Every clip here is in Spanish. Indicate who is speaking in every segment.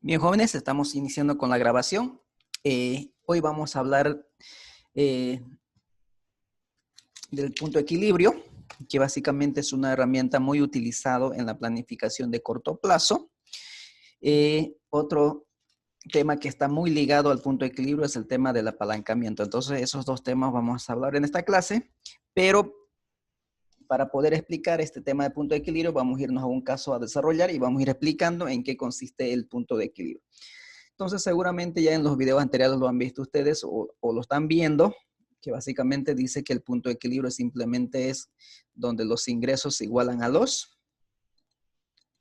Speaker 1: Bien, jóvenes, estamos iniciando con la grabación. Hoy vamos a hablar del punto de equilibrio, que básicamente es una herramienta muy utilizada en la planificación de corto plazo. Otro tema que está muy ligado al punto de equilibrio es el tema del apalancamiento. Entonces, esos dos temas vamos a hablar en esta clase, pero para poder explicar este tema de punto de equilibrio, vamos a irnos a un caso a desarrollar y vamos a ir explicando en qué consiste el punto de equilibrio. Entonces, seguramente ya en los videos anteriores lo han visto ustedes o lo están viendo, que básicamente dice que el punto de equilibrio simplemente es donde los ingresos se igualan a los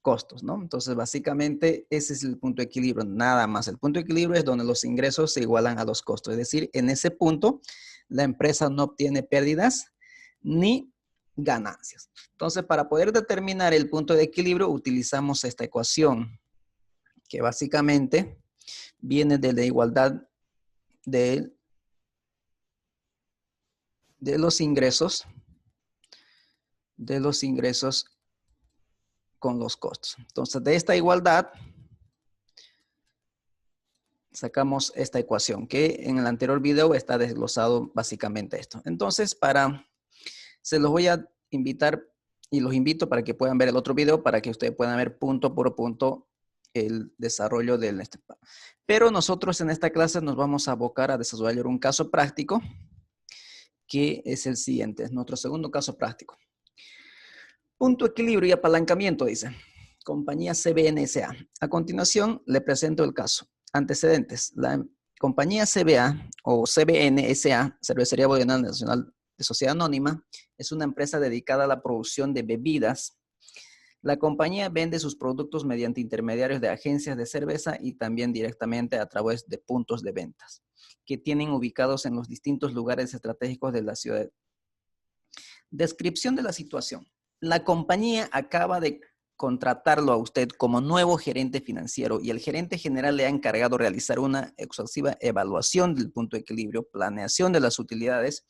Speaker 1: costos, ¿no? Entonces, básicamente ese es el punto de equilibrio, nada más. El punto de equilibrio es donde los ingresos se igualan a los costos. Es decir, en ese punto, la empresa no obtiene pérdidas ni ganancias. Entonces, para poder determinar el punto de equilibrio, utilizamos esta ecuación, que básicamente viene de la igualdad de los ingresos con los costos. Entonces, de esta igualdad sacamos esta ecuación que en el anterior video está desglosado básicamente esto. Entonces, se los voy a invitar y los invito para que puedan ver el otro video para que ustedes puedan ver punto por punto el desarrollo del. Pero nosotros en esta clase nos vamos a abocar a desarrollar un caso práctico que es el siguiente, es nuestro segundo caso práctico. Punto equilibrio y apalancamiento, dice. Compañía CBN S.A. A continuación, le presento el caso. Antecedentes. La compañía CBA o CBN S.A., Cervecería Bodega Nacional de Sociedad Anónima, es una empresa dedicada a la producción de bebidas. La compañía vende sus productos mediante intermediarios de agencias de cerveza y también directamente a través de puntos de ventas que tienen ubicados en los distintos lugares estratégicos de la ciudad. Descripción de la situación. La compañía acaba de contratarlo a usted como nuevo gerente financiero y el gerente general le ha encargado realizar una exhaustiva evaluación del punto de equilibrio, planeación de las utilidades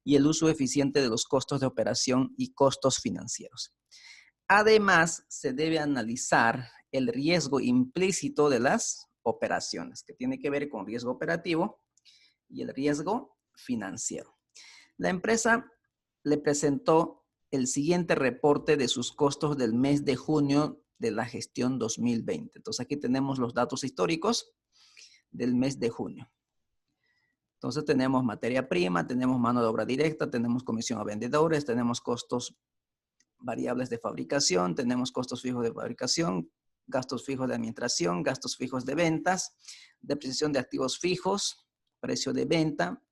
Speaker 1: y el uso eficiente de los costos de operación y costos financieros. Además, se debe analizar el riesgo implícito de las operaciones, que tiene que ver con riesgo operativo y el riesgo financiero. La empresa le presentó el siguiente reporte de sus costos del mes de junio de la gestión 2020. Entonces, aquí tenemos los datos históricos del mes de junio. Entonces, tenemos materia prima, tenemos mano de obra directa, tenemos comisión a vendedores, tenemos costos variables de fabricación, tenemos costos fijos de fabricación, gastos fijos de administración, gastos fijos de ventas, depreciación de activos fijos, precio de venta,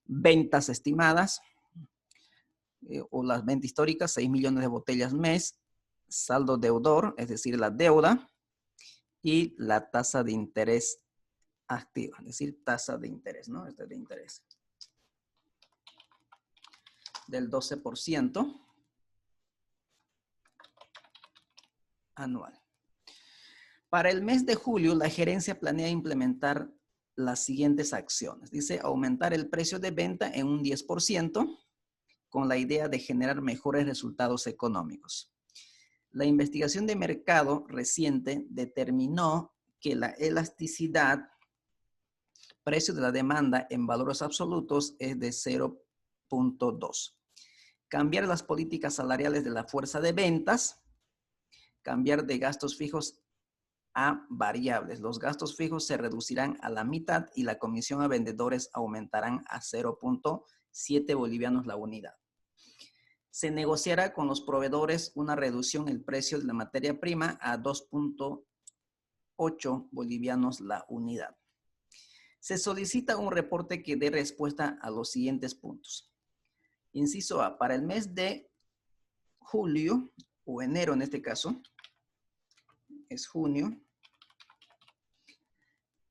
Speaker 1: ventas estimadas, o las ventas históricas, 6 millones de botellas mes, saldo deudor, es decir, la deuda, y la tasa de interés activa, es decir, tasa de interés, ¿no? Este de interés del 12% anual. Para el mes de julio, la gerencia planea implementar las siguientes acciones. Dice, aumentar el precio de venta en un 10%, con la idea de generar mejores resultados económicos. La investigación de mercado reciente determinó que la elasticidad, precio de la demanda en valores absolutos, es de 0.2. Cambiar las políticas salariales de la fuerza de ventas, cambiar de gastos fijos a variables. Los gastos fijos se reducirán a la mitad y la comisión a vendedores aumentarán a 0.7 bolivianos la unidad. Se negociará con los proveedores una reducción en el precio de la materia prima a 2.8 bolivianos la unidad. Se solicita un reporte que dé respuesta a los siguientes puntos. Inciso A, para el mes de julio, o enero en este caso, es junio,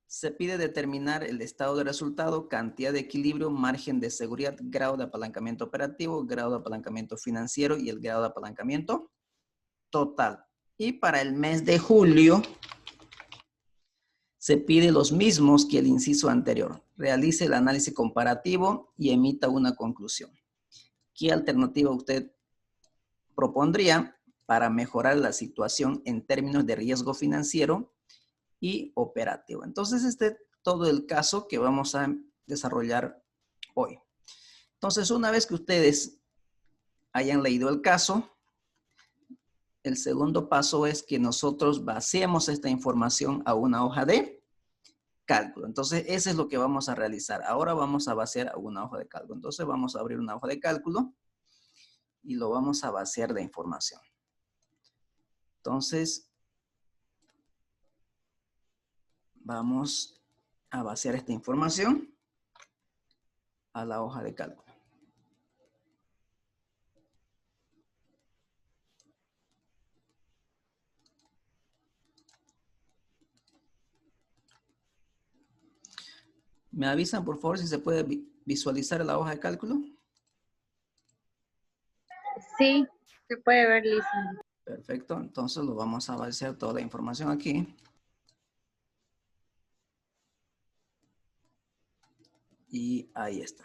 Speaker 1: se pide determinar el estado de resultado, cantidad de equilibrio, margen de seguridad, grado de apalancamiento operativo, grado de apalancamiento financiero y el grado de apalancamiento total. Y para el mes de julio se pide los mismos que el inciso anterior. Realice el análisis comparativo y emita una conclusión. ¿Qué alternativa usted propondría para mejorar la situación en términos de riesgo financiero y operativo. Entonces, este es todo el caso que vamos a desarrollar hoy. Entonces, una vez que ustedes hayan leído el caso, el segundo paso es que nosotros vaciemos esta información a una hoja de cálculo. Entonces, eso es lo que vamos a realizar. Ahora vamos a vaciar a una hoja de cálculo. Entonces, vamos a abrir una hoja de cálculo y lo vamos a vaciar de información. Entonces, vamos a vaciar esta información a la hoja de cálculo. ¿Me avisan, por favor, si se puede visualizar la hoja de cálculo?
Speaker 2: Sí, se puede ver, Lisa.
Speaker 1: Perfecto, entonces lo vamos a vaciar toda la información aquí. Y ahí está.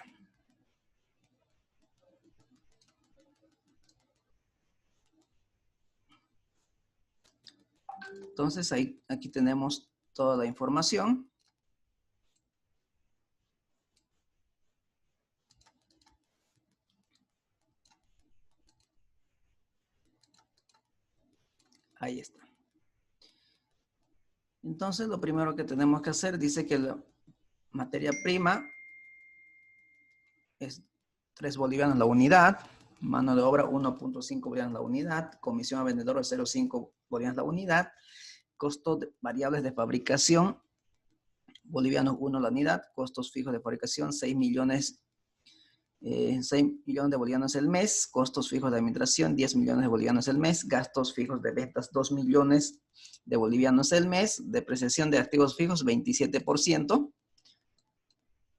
Speaker 1: Entonces, aquí tenemos toda la información. Ahí está. Entonces, lo primero que tenemos que hacer, dice que la materia prima es 3 bolivianos la unidad, mano de obra 1.5 bolivianos la unidad, comisión a vendedor 0.5 bolivianos la unidad, costos variables de fabricación, bolivianos 1 la unidad, costos fijos de fabricación 6 millones de bolivianos el mes, costos fijos de administración 10 millones de bolivianos el mes, gastos fijos de ventas 2 millones de bolivianos el mes, depreciación de activos fijos 27%,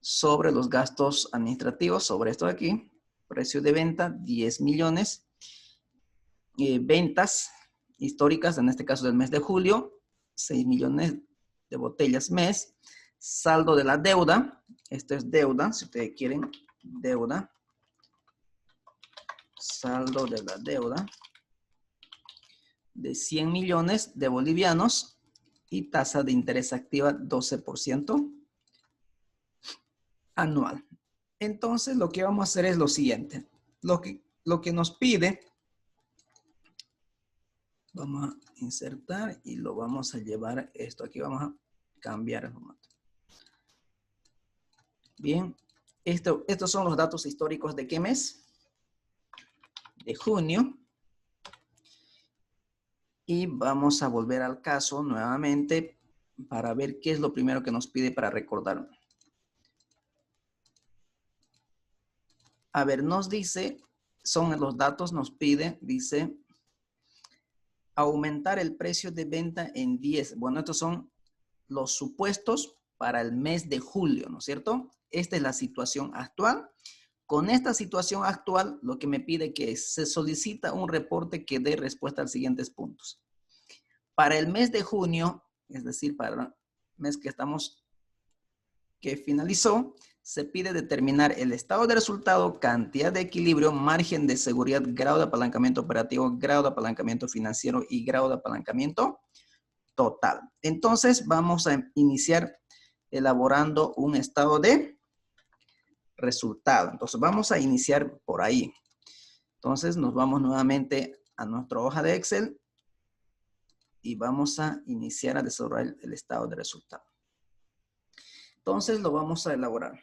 Speaker 1: sobre los gastos administrativos, sobre esto de aquí, precio de venta 10 millones, ventas históricas, en este caso del mes de julio, 6 millones de botellas mes, saldo de la deuda, esto es deuda, si ustedes quieren, deuda, saldo de la deuda, de 100 millones de bolivianos y tasa de interés activa 12% anual. Entonces, lo que vamos a hacer es lo siguiente. Lo que nos pide, vamos a insertar y lo vamos a llevar esto. Aquí vamos a cambiar el formato. Bien, estos son los datos históricos de ¿qué mes? De junio. Y vamos a volver al caso nuevamente para ver qué es lo primero que nos pide para recordar. A ver, nos dice, son los datos, nos pide, dice, aumentar el precio de venta en 10. Bueno, estos son los supuestos para el mes de julio, ¿no es cierto? Esta es la situación actual. Con esta situación actual, lo que me pide que se solicita un reporte que dé respuesta a los siguientes puntos. Para el mes de junio, es decir, para el mes que finalizó, se pide determinar el estado de resultado, cantidad de equilibrio, margen de seguridad, grado de apalancamiento operativo, grado de apalancamiento financiero y grado de apalancamiento total. Entonces, vamos a iniciar elaborando un estado de resultado. Entonces, vamos a iniciar por ahí. Entonces, nos vamos nuevamente a nuestra hoja de Excel y vamos a iniciar a desarrollar el estado de resultado. Entonces, lo vamos a elaborar.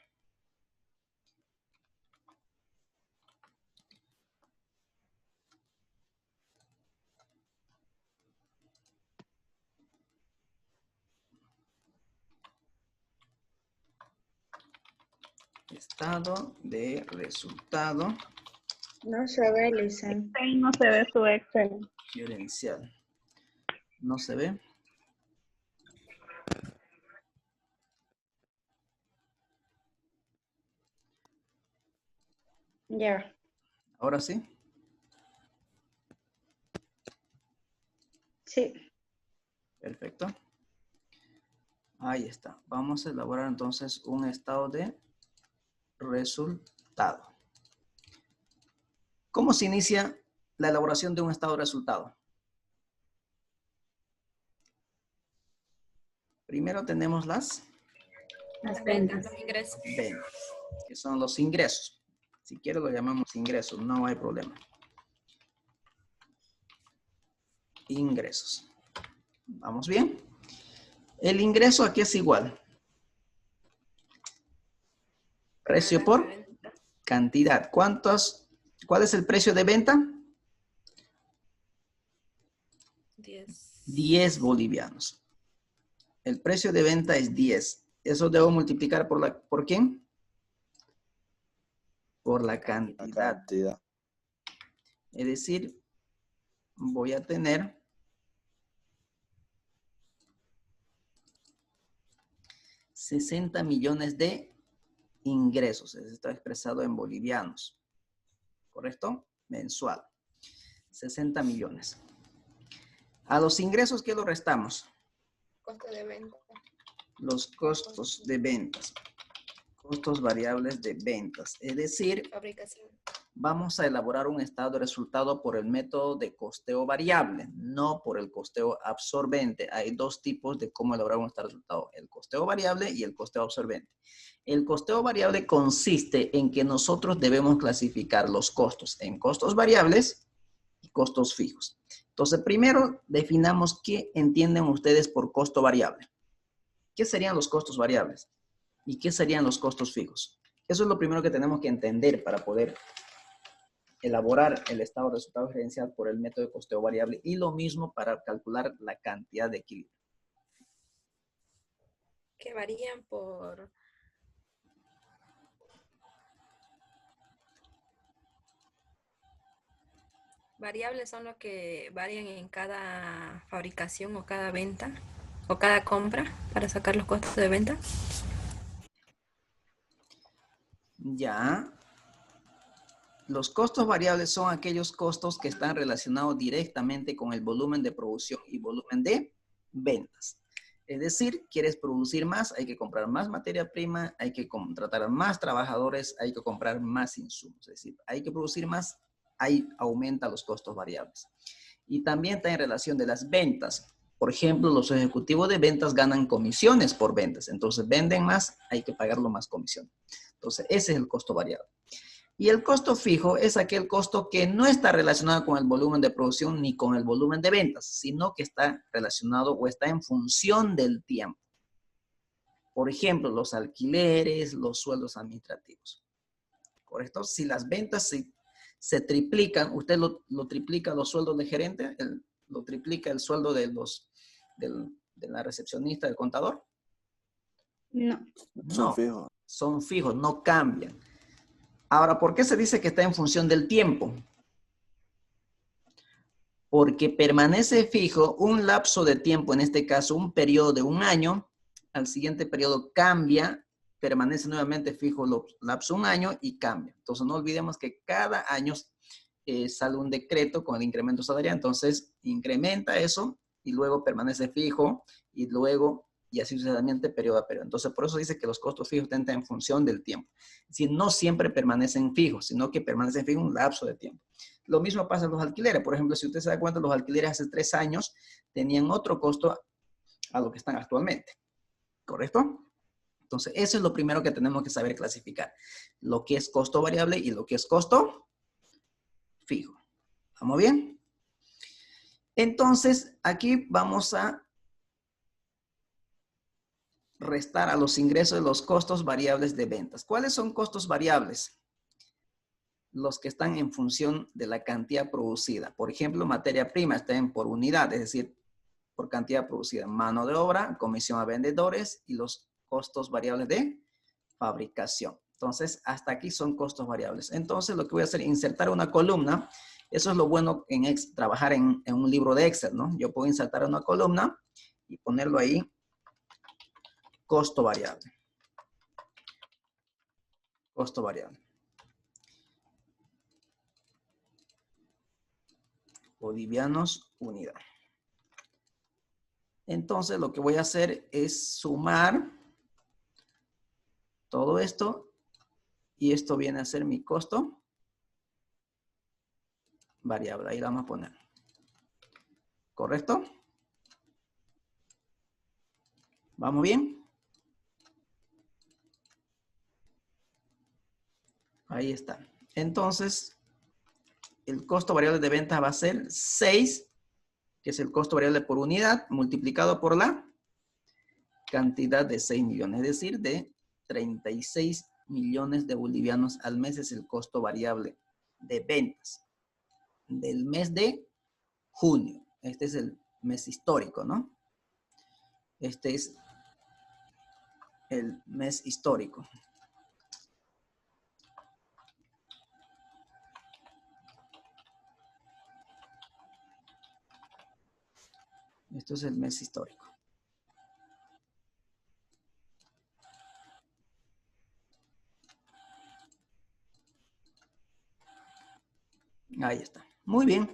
Speaker 1: Estado de resultado
Speaker 2: No se ve, Lisa.
Speaker 3: Ahí no se ve su Excel.
Speaker 1: gerencial. ¿No se ve?
Speaker 2: Ya.
Speaker 1: Ahora sí.
Speaker 2: Sí.
Speaker 1: Perfecto. Ahí está. Vamos a elaborar entonces un estado de resultado. ¿Cómo se inicia la elaboración de un estado de resultado? Primero tenemos las
Speaker 2: Las ventas.
Speaker 4: Los ingresos.
Speaker 1: ventas, que son los ingresos. Si quiero lo llamamos ingresos, no hay problema. Ingresos. ¿Vamos bien? El ingreso aquí es igual. Precio por cantidad. ¿Cuál es el precio de venta? 10 bolivianos. El precio de venta es 10. ¿Eso debo multiplicar por quién? Por la cantidad. Es decir, voy a tener 60 millones de ingresos. Está expresado en bolivianos. ¿Correcto? Mensual. 60 millones. A los ingresos, ¿qué lo restamos?
Speaker 4: Costo de venta.
Speaker 1: Los costos de ventas. Costos variables de ventas. Es decir,
Speaker 4: Fabricación.
Speaker 1: vamos a elaborar un estado de resultado por el método de costeo variable, no por el costeo absorbente. Hay dos tipos de cómo elaborar un estado de resultado, el costeo variable y el costeo absorbente. El costeo variable consiste en que nosotros debemos clasificar los costos en costos variables y costos fijos. Entonces, primero definamos qué entienden ustedes por costo variable. ¿Qué serían los costos variables? ¿Y qué serían los costos fijos? Eso es lo primero que tenemos que entender para poder elaborar el estado de resultado gerencial por el método de costeo variable y lo mismo para calcular la cantidad de equilibrio.
Speaker 4: Que varían por... Variables son los que varían en cada fabricación o cada venta o cada compra para sacar los costos de venta.
Speaker 1: Ya. Los costos variables son aquellos costos que están relacionados directamente con el volumen de producción y volumen de ventas. Es decir, quieres producir más, hay que comprar más materia prima, hay que contratar a más trabajadores, hay que comprar más insumos. Es decir, hay que producir más, ahí aumenta los costos variables. Y también está en relación de las ventas. Por ejemplo, los ejecutivos de ventas ganan comisiones por ventas. Entonces, venden más, hay que pagarlo más comisión. Entonces, ese es el costo variable. Y el costo fijo es aquel costo que no está relacionado con el volumen de producción ni con el volumen de ventas, sino que está relacionado o está en función del tiempo. Por ejemplo, los alquileres, los sueldos administrativos. ¿Correcto? Si las ventas se triplican, usted lo triplica los sueldos de gerente, lo triplica el sueldo de la recepcionista, del contador.
Speaker 3: No.
Speaker 1: No, son fijos, no cambian. Ahora, ¿por qué se dice que está en función del tiempo? Porque permanece fijo un lapso de tiempo, en este caso un periodo de un año, al siguiente periodo cambia, permanece nuevamente fijo el lapso un año y cambia. Entonces no olvidemos que cada año sale un decreto con el incremento salarial, entonces incrementa eso y luego permanece fijo y luego y así sucesivamente periodo a periodo. Entonces, por eso dice que los costos fijos están en función del tiempo. Es decir, no siempre permanecen fijos, sino que permanecen fijos un lapso de tiempo. Lo mismo pasa en los alquileres. Por ejemplo, si usted se da cuenta, los alquileres hace 3 años tenían otro costo a lo que están actualmente. ¿Correcto? Entonces, eso es lo primero que tenemos que saber clasificar. Lo que es costo variable y lo que es costo fijo. ¿Vamos bien? Entonces, aquí vamos a restar a los ingresos de los costos variables de ventas. ¿Cuáles son costos variables? Los que están en función de la cantidad producida. Por ejemplo, materia prima está en por unidad, es decir, por cantidad producida. Mano de obra, comisión a vendedores y los costos variables de fabricación. Entonces, hasta aquí son costos variables. Entonces, lo que voy a hacer es insertar una columna. Eso es lo bueno en trabajar en un libro de Excel, ¿no? Yo puedo insertar una columna y ponerlo ahí. Costo variable. Costo variable. Bolivianos, unidad. Entonces, lo que voy a hacer es sumar todo esto y esto viene a ser mi costo variable. Ahí la vamos a poner. ¿Correcto? ¿Vamos bien? Ahí está. Entonces, el costo variable de ventas va a ser 6, que es el costo variable por unidad, multiplicado por la cantidad de 6 millones, es decir, de 36 millones de bolivianos al mes es el costo variable de ventas del mes de junio. Este es el mes histórico, ¿no? Este es el mes histórico. Esto es el mes histórico. Ahí está. Muy bien.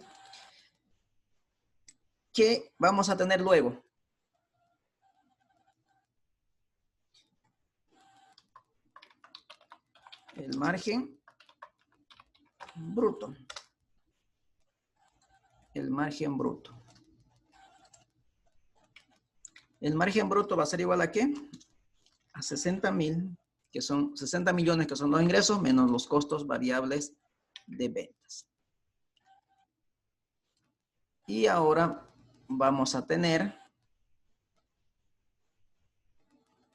Speaker 1: ¿Qué vamos a tener luego? El margen bruto. El margen bruto. El margen bruto va a ser igual a ¿qué? A 60.000, que son 60 millones, que son los ingresos, menos los costos variables de ventas. Y ahora vamos a tener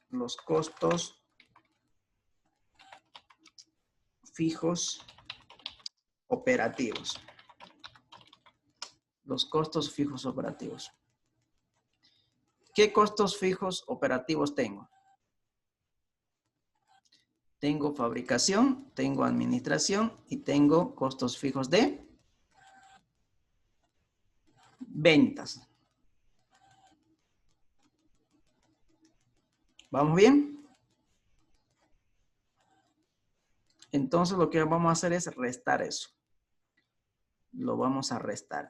Speaker 1: los costos fijos operativos. Los costos fijos operativos. ¿Qué costos fijos operativos tengo? Tengo fabricación, tengo administración y tengo costos fijos de ventas. ¿Vamos bien? Entonces lo que vamos a hacer es restar eso. Lo vamos a restar.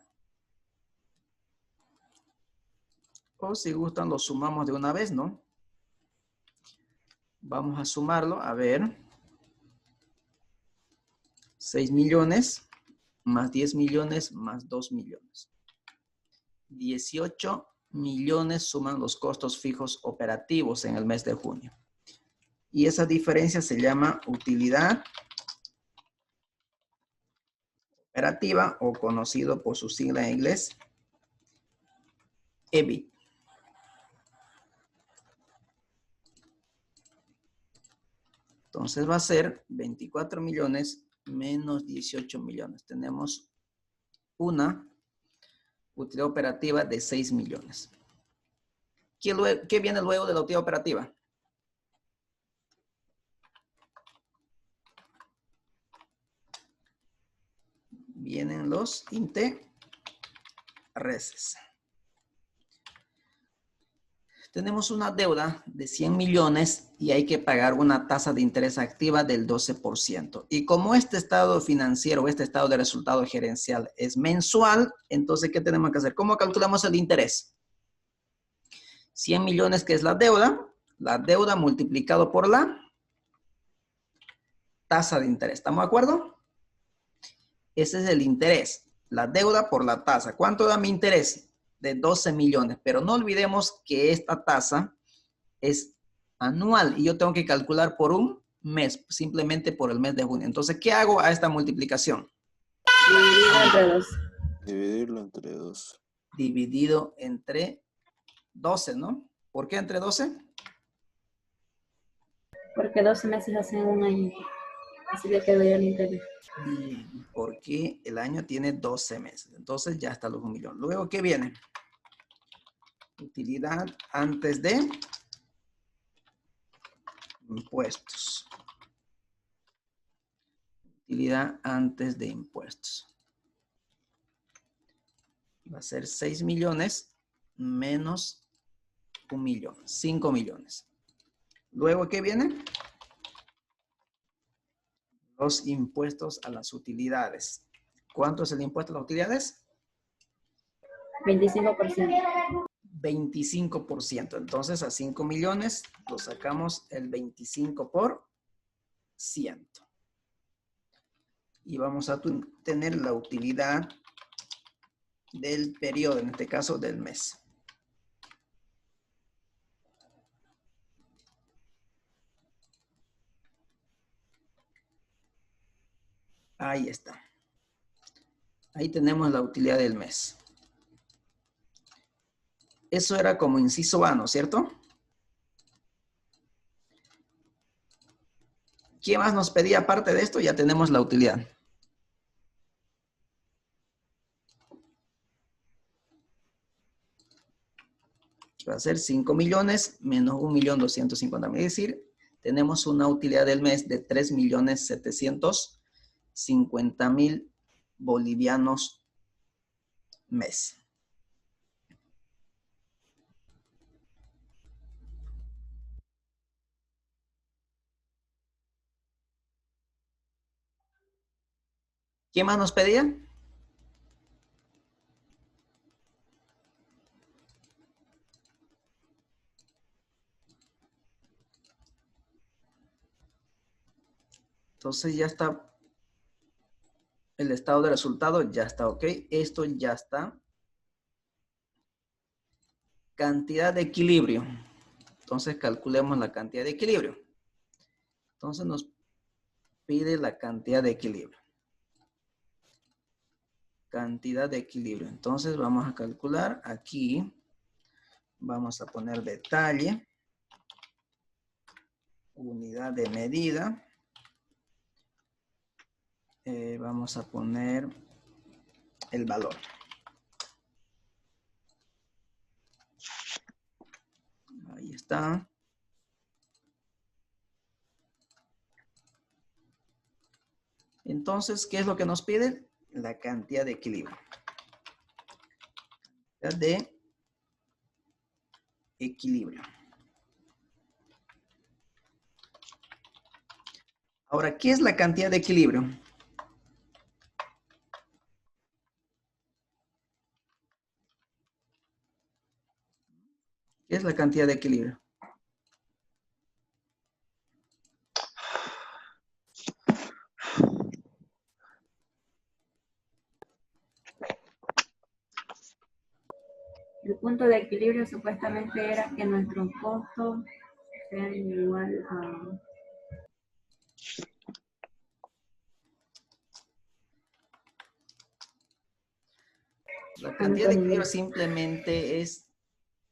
Speaker 1: O si gustan lo sumamos de una vez, ¿no? Vamos a sumarlo, a ver. 6 millones más 10 millones más 2 millones. 18 millones suman los costos fijos operativos en el mes de junio. Y esa diferencia se llama utilidad operativa o conocido por su sigla en inglés, EBIT. Entonces va a ser 24 millones menos 18 millones. Tenemos una utilidad operativa de 6 millones. ¿Qué viene luego de la utilidad operativa? Vienen los intereses. Tenemos una deuda de 100 millones y hay que pagar una tasa de interés activa del 12%. Y como este estado financiero, este estado de resultado gerencial es mensual, entonces, ¿qué tenemos que hacer? ¿Cómo calculamos el interés? 100 millones, que es la deuda multiplicado por la tasa de interés. ¿Estamos de acuerdo? Ese es el interés, la deuda por la tasa. ¿Cuánto da mi interés? De 12 millones, pero no olvidemos que esta tasa es anual y yo tengo que calcular por un mes, simplemente por el mes de junio. Entonces, ¿qué hago a esta multiplicación?
Speaker 2: Dividido entre 2.
Speaker 5: Dividirlo entre 2.
Speaker 1: Dividido entre 12, ¿no? ¿Por qué entre 12?
Speaker 2: Porque 12 meses hacen un año. Así le quedó ya el interés.
Speaker 1: Porque el año tiene 12 meses. Entonces ya está los 1 millón. Luego, ¿qué viene? Utilidad antes de impuestos. Utilidad antes de impuestos. Va a ser 6 millones menos 1 millón. 5 millones. Luego, ¿qué viene? Los impuestos a las utilidades. ¿Cuánto es el impuesto a las utilidades?
Speaker 2: 25%.
Speaker 1: 25%. Entonces, a 5 millones lo sacamos el 25%. Y vamos a tener la utilidad del periodo, en este caso del mes. Ahí está. Ahí tenemos la utilidad del mes. Eso era como inciso A, ¿no es cierto? ¿Qué más nos pedía aparte de esto? Ya tenemos la utilidad. Va a ser 5 millones menos 1.250.000. Es decir, tenemos una utilidad del mes de 3.750.000 bolivianos mes. ¿Qué más nos pedía? Entonces ya está el estado de resultado, ya está ok. Esto ya está. Cantidad de equilibrio. Entonces calculemos la cantidad de equilibrio. Entonces nos pide la cantidad de equilibrio. Cantidad de equilibrio. Entonces vamos a calcular aquí. Vamos a poner detalle. Unidad de medida. Vamos a poner el valor. Ahí está. Entonces, ¿qué es lo que nos pide? La cantidad de equilibrio. Cantidad de equilibrio. Ahora, ¿qué es la cantidad de equilibrio? ¿Qué es la cantidad de equilibrio?
Speaker 2: El punto de equilibrio supuestamente era que nuestros costos sean igual a...
Speaker 1: La cantidad de equilibrio simplemente es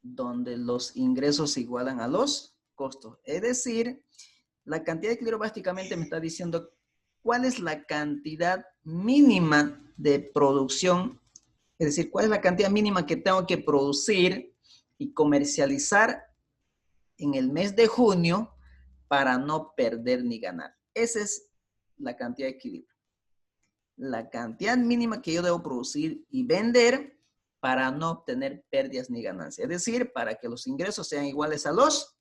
Speaker 1: donde los ingresos se igualan a los costos. Es decir, la cantidad de equilibrio básicamente me está diciendo cuál es la cantidad mínima de producción, es decir, cuál es la cantidad mínima que tengo que producir y comercializar en el mes de junio para no perder ni ganar. Esa es la cantidad de equilibrio. La cantidad mínima que yo debo producir y vender para no obtener pérdidas ni ganancias. Es decir, para que los ingresos sean iguales a los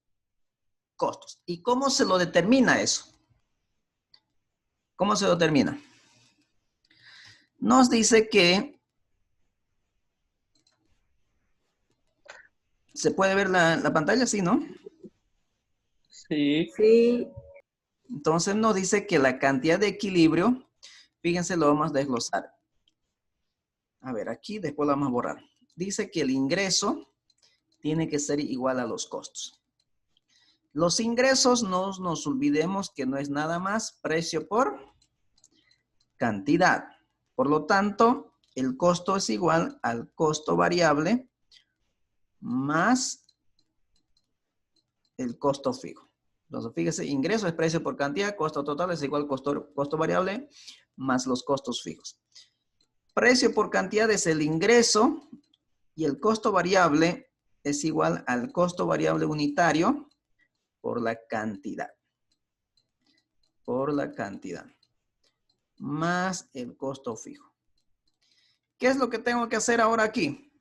Speaker 1: costos. ¿Y cómo se lo determina eso? ¿Cómo se lo determina? Nos dice que ¿se puede ver la pantalla? Sí, ¿no?
Speaker 6: Sí.
Speaker 2: Sí,
Speaker 1: Entonces nos dice que la cantidad de equilibrio, fíjense, lo vamos a desglosar. A ver, aquí después lo vamos a borrar. Dice que el ingreso tiene que ser igual a los costos. Los ingresos, no nos olvidemos que no es nada más precio por cantidad. Por lo tanto, el costo es igual al costo variable más el costo fijo. Entonces, fíjese, ingreso es precio por cantidad, costo total es igual costo variable más los costos fijos. Precio por cantidad es el ingreso y el costo variable es igual al costo variable unitario por la cantidad. Por la cantidad. Más el costo fijo. ¿Qué es lo que tengo que hacer ahora aquí?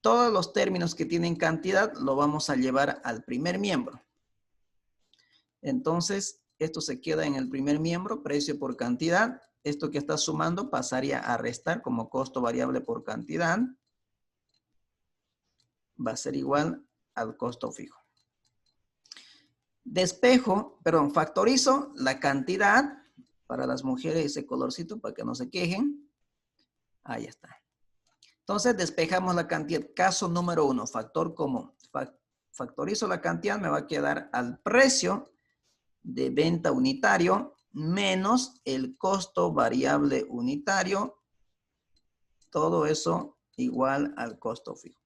Speaker 1: Todos los términos que tienen cantidad lo vamos a llevar al primer miembro. Entonces, esto se queda en el primer miembro, precio por cantidad. Esto que está sumando pasaría a restar como costo variable por cantidad. Va a ser igual al costo fijo. Factorizo la cantidad. Para las mujeres ese colorcito para que no se quejen. Ahí está. Entonces despejamos la cantidad. Caso número 1, factor común. Factorizo la cantidad, me va a quedar al precio de venta unitario menos el costo variable unitario, todo eso igual al costo fijo.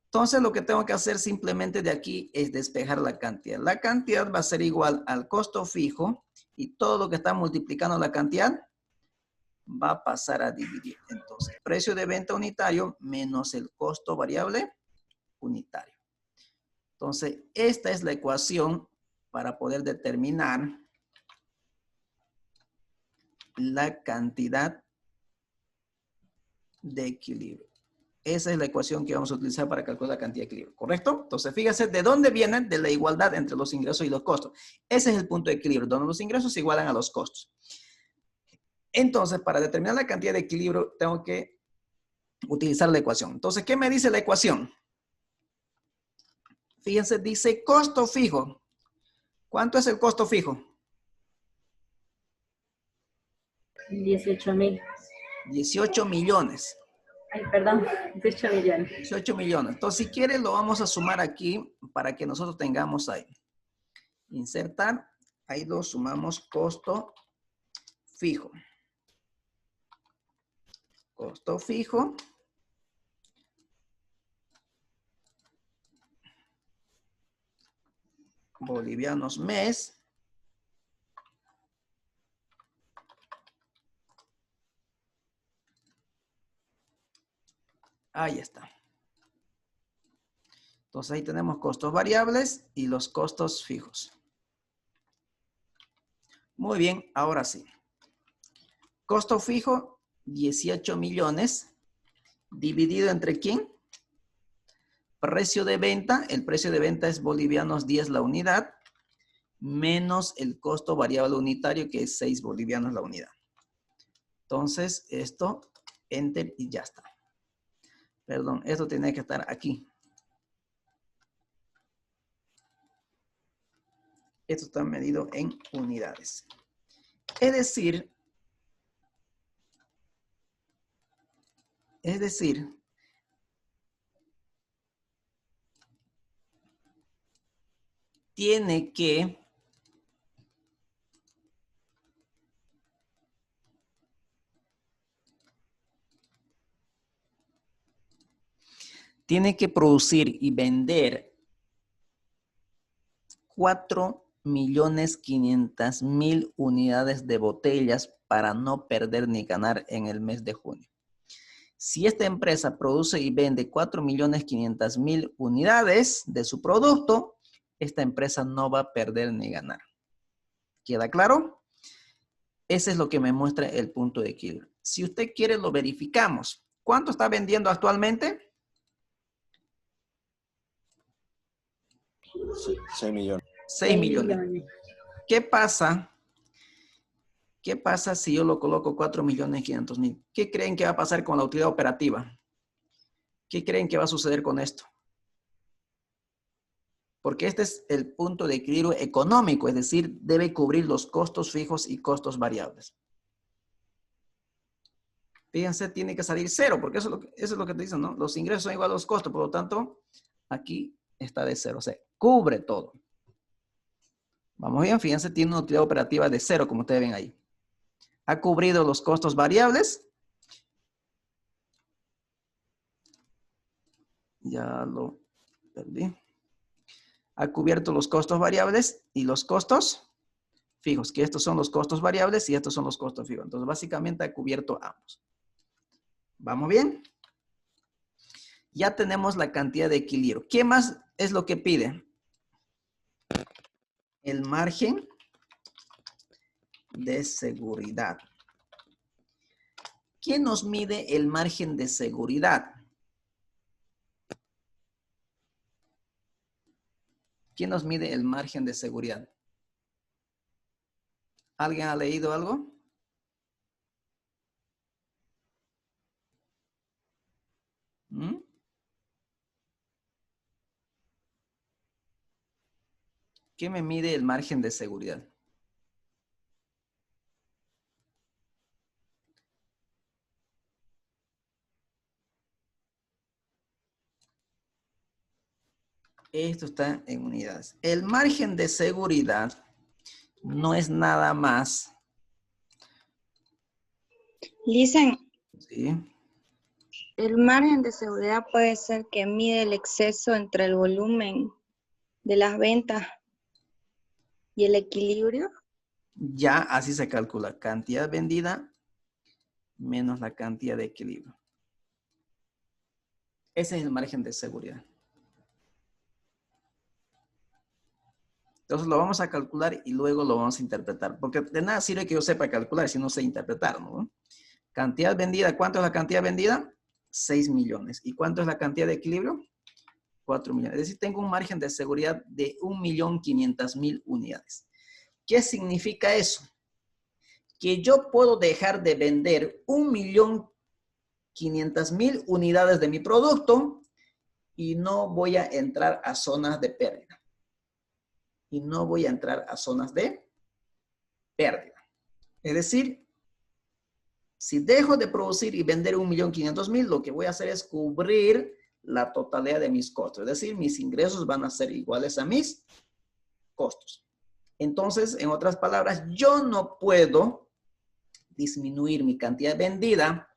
Speaker 1: Entonces lo que tengo que hacer simplemente de aquí es despejar la cantidad. La cantidad va a ser igual al costo fijo y todo lo que está multiplicando la cantidad va a pasar a dividir. Entonces, precio de venta unitario menos el costo variable unitario. Entonces, esta es la ecuación para poder determinar la cantidad de equilibrio. Esa es la ecuación que vamos a utilizar para calcular la cantidad de equilibrio, ¿correcto? Entonces, fíjense de dónde viene de la igualdad entre los ingresos y los costos. Ese es el punto de equilibrio, donde los ingresos se igualan a los costos. Entonces, para determinar la cantidad de equilibrio, tengo que utilizar la ecuación. Entonces, ¿qué me dice la ecuación? Fíjense, dice costo fijo. ¿Cuánto es el costo fijo?
Speaker 2: 18,000.
Speaker 1: 18 millones.
Speaker 2: Ay, perdón, 18 millones.
Speaker 1: 18 millones. Entonces, si quieres, lo vamos a sumar aquí para que nosotros tengamos ahí. Insertar. Ahí lo sumamos costo fijo. Costo fijo. Bolivianos mes. Ahí está. Entonces ahí tenemos costos variables y los costos fijos. Muy bien, ahora sí. Costo fijo, 18 millones. ¿Dividido entre quién? Precio de venta. El precio de venta es bolivianos 10 la unidad. Menos el costo variable unitario, que es 6 bolivianos la unidad. Entonces, esto, enter y ya está. Perdón, esto tiene que estar aquí. Esto está medido en unidades. Es decir, tiene que producir y vender 4.500.000 unidades de botellas para no perder ni ganar en el mes de junio. Si esta empresa produce y vende 4.500.000 unidades de su producto, esta empresa no va a perder ni ganar. ¿Queda claro? Ese es lo que me muestra el punto de equilibrio. Si usted quiere, lo verificamos. ¿Cuánto está vendiendo actualmente?
Speaker 5: 6 millones.
Speaker 1: 6 millones. ¿Qué pasa? ¿Qué pasa si yo lo coloco 4.500.000? ¿Qué creen que va a pasar con la utilidad operativa? ¿Qué creen que va a suceder con esto? Porque este es el punto de equilibrio económico, es decir, debe cubrir los costos fijos y costos variables. Fíjense, tiene que salir cero, porque eso es lo que te dicen, ¿no? Los ingresos son iguales a los costos, por lo tanto, aquí está de cero, o sea, cubre todo. Vamos bien, fíjense, tiene una utilidad operativa de cero, como ustedes ven ahí. Ha cubrido los costos variables. Ya lo perdí. Ha cubierto los costos variables y los costos fijos, que estos son los costos variables y estos son los costos fijos. Entonces, básicamente ha cubierto ambos. ¿Vamos bien? Ya tenemos la cantidad de equilibrio. ¿Qué más es lo que pide? El margen de seguridad. ¿Quién nos mide el margen de seguridad? ¿Quién nos mide el margen de seguridad? ¿Alguien ha leído algo? ¿Mm? ¿Quién me mide el margen de seguridad? Esto está en unidades. El margen de seguridad no es nada más.
Speaker 3: Listen,
Speaker 1: ¿Sí?
Speaker 3: el margen de seguridad puede ser que mide el exceso entre el volumen de las ventas y el equilibrio.
Speaker 1: Ya así se calcula. Cantidad vendida menos la cantidad de equilibrio. Ese es el margen de seguridad. Entonces lo vamos a calcular y luego lo vamos a interpretar. Porque de nada sirve que yo sepa calcular si no sé interpretar, ¿no? Cantidad vendida. ¿Cuánto es la cantidad vendida? 6 millones. ¿Y cuánto es la cantidad de equilibrio? 4 millones. Es decir, tengo un margen de seguridad de 1.500.000 unidades. ¿Qué significa eso? Que yo puedo dejar de vender 1.500.000 unidades de mi producto y no voy a entrar a zonas de pérdida. Y no voy a entrar a zonas de pérdida. Es decir, si dejo de producir y vender 1.500.000, lo que voy a hacer es cubrir la totalidad de mis costos. Es decir, mis ingresos van a ser iguales a mis costos. Entonces, en otras palabras, yo no puedo disminuir mi cantidad vendida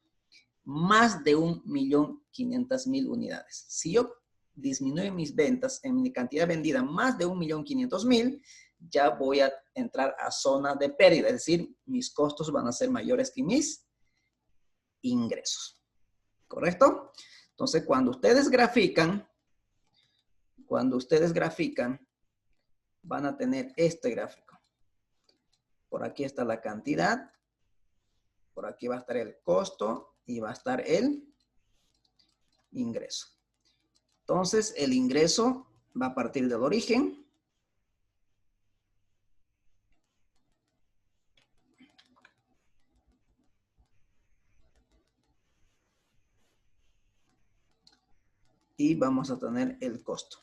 Speaker 1: más de 1.500.000 unidades. Si yo disminuyo mis ventas en mi cantidad vendida más de 1.500.000, ya voy a entrar a zona de pérdida. Es decir, mis costos van a ser mayores que mis ingresos. ¿Correcto? Entonces, cuando ustedes grafican, van a tener este gráfico. Por aquí está la cantidad, por aquí va a estar el costo y va a estar el ingreso. Entonces, el ingreso va a partir del origen. Y vamos a tener el costo.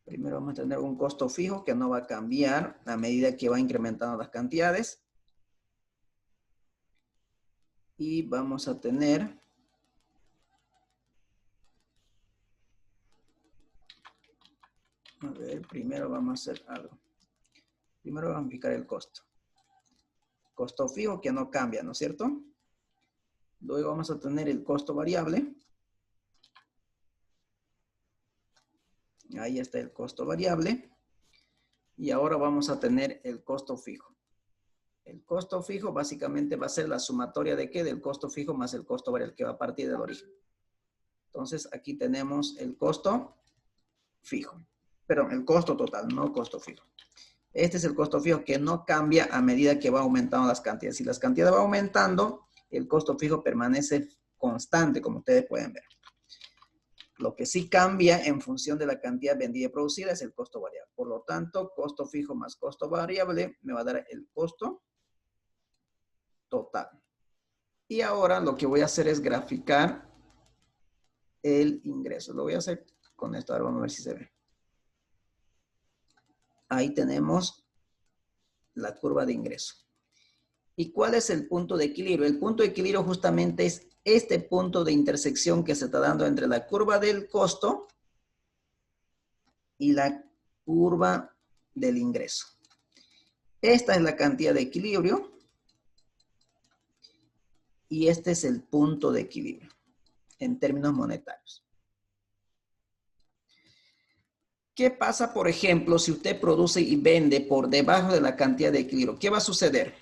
Speaker 1: Primero vamos a tener un costo fijo que no va a cambiar a medida que va incrementando las cantidades. Y vamos a tener primero vamos a hacer algo. Primero vamos a aplicar el costo. Costo fijo que no cambia, ¿no es cierto? Luego vamos a tener el costo variable. Ahí está el costo variable. Y ahora vamos a tener el costo fijo. El costo fijo básicamente va a ser la sumatoria de ¿qué? Del costo fijo más el costo variable que va a partir del origen. Entonces aquí tenemos el costo fijo. Perdón, el costo total, no costo fijo. Este es el costo fijo que no cambia a medida que va aumentando las cantidades. Si las cantidades van aumentando, el costo fijo permanece constante, como ustedes pueden ver. Lo que sí cambia en función de la cantidad vendida y producida es el costo variable. Por lo tanto, costo fijo más costo variable me va a dar el costo total. Y ahora lo que voy a hacer es graficar el ingreso. Lo voy a hacer con esto. Ahora vamos a ver si se ve. Ahí tenemos la curva de ingreso. ¿Y cuál es el punto de equilibrio? El punto de equilibrio justamente es este punto de intersección que se está dando entre la curva del costo y la curva del ingreso. Esta es la cantidad de equilibrio y este es el punto de equilibrio en términos monetarios. ¿Qué pasa, por ejemplo, si usted produce y vende por debajo de la cantidad de equilibrio? ¿Qué va a suceder?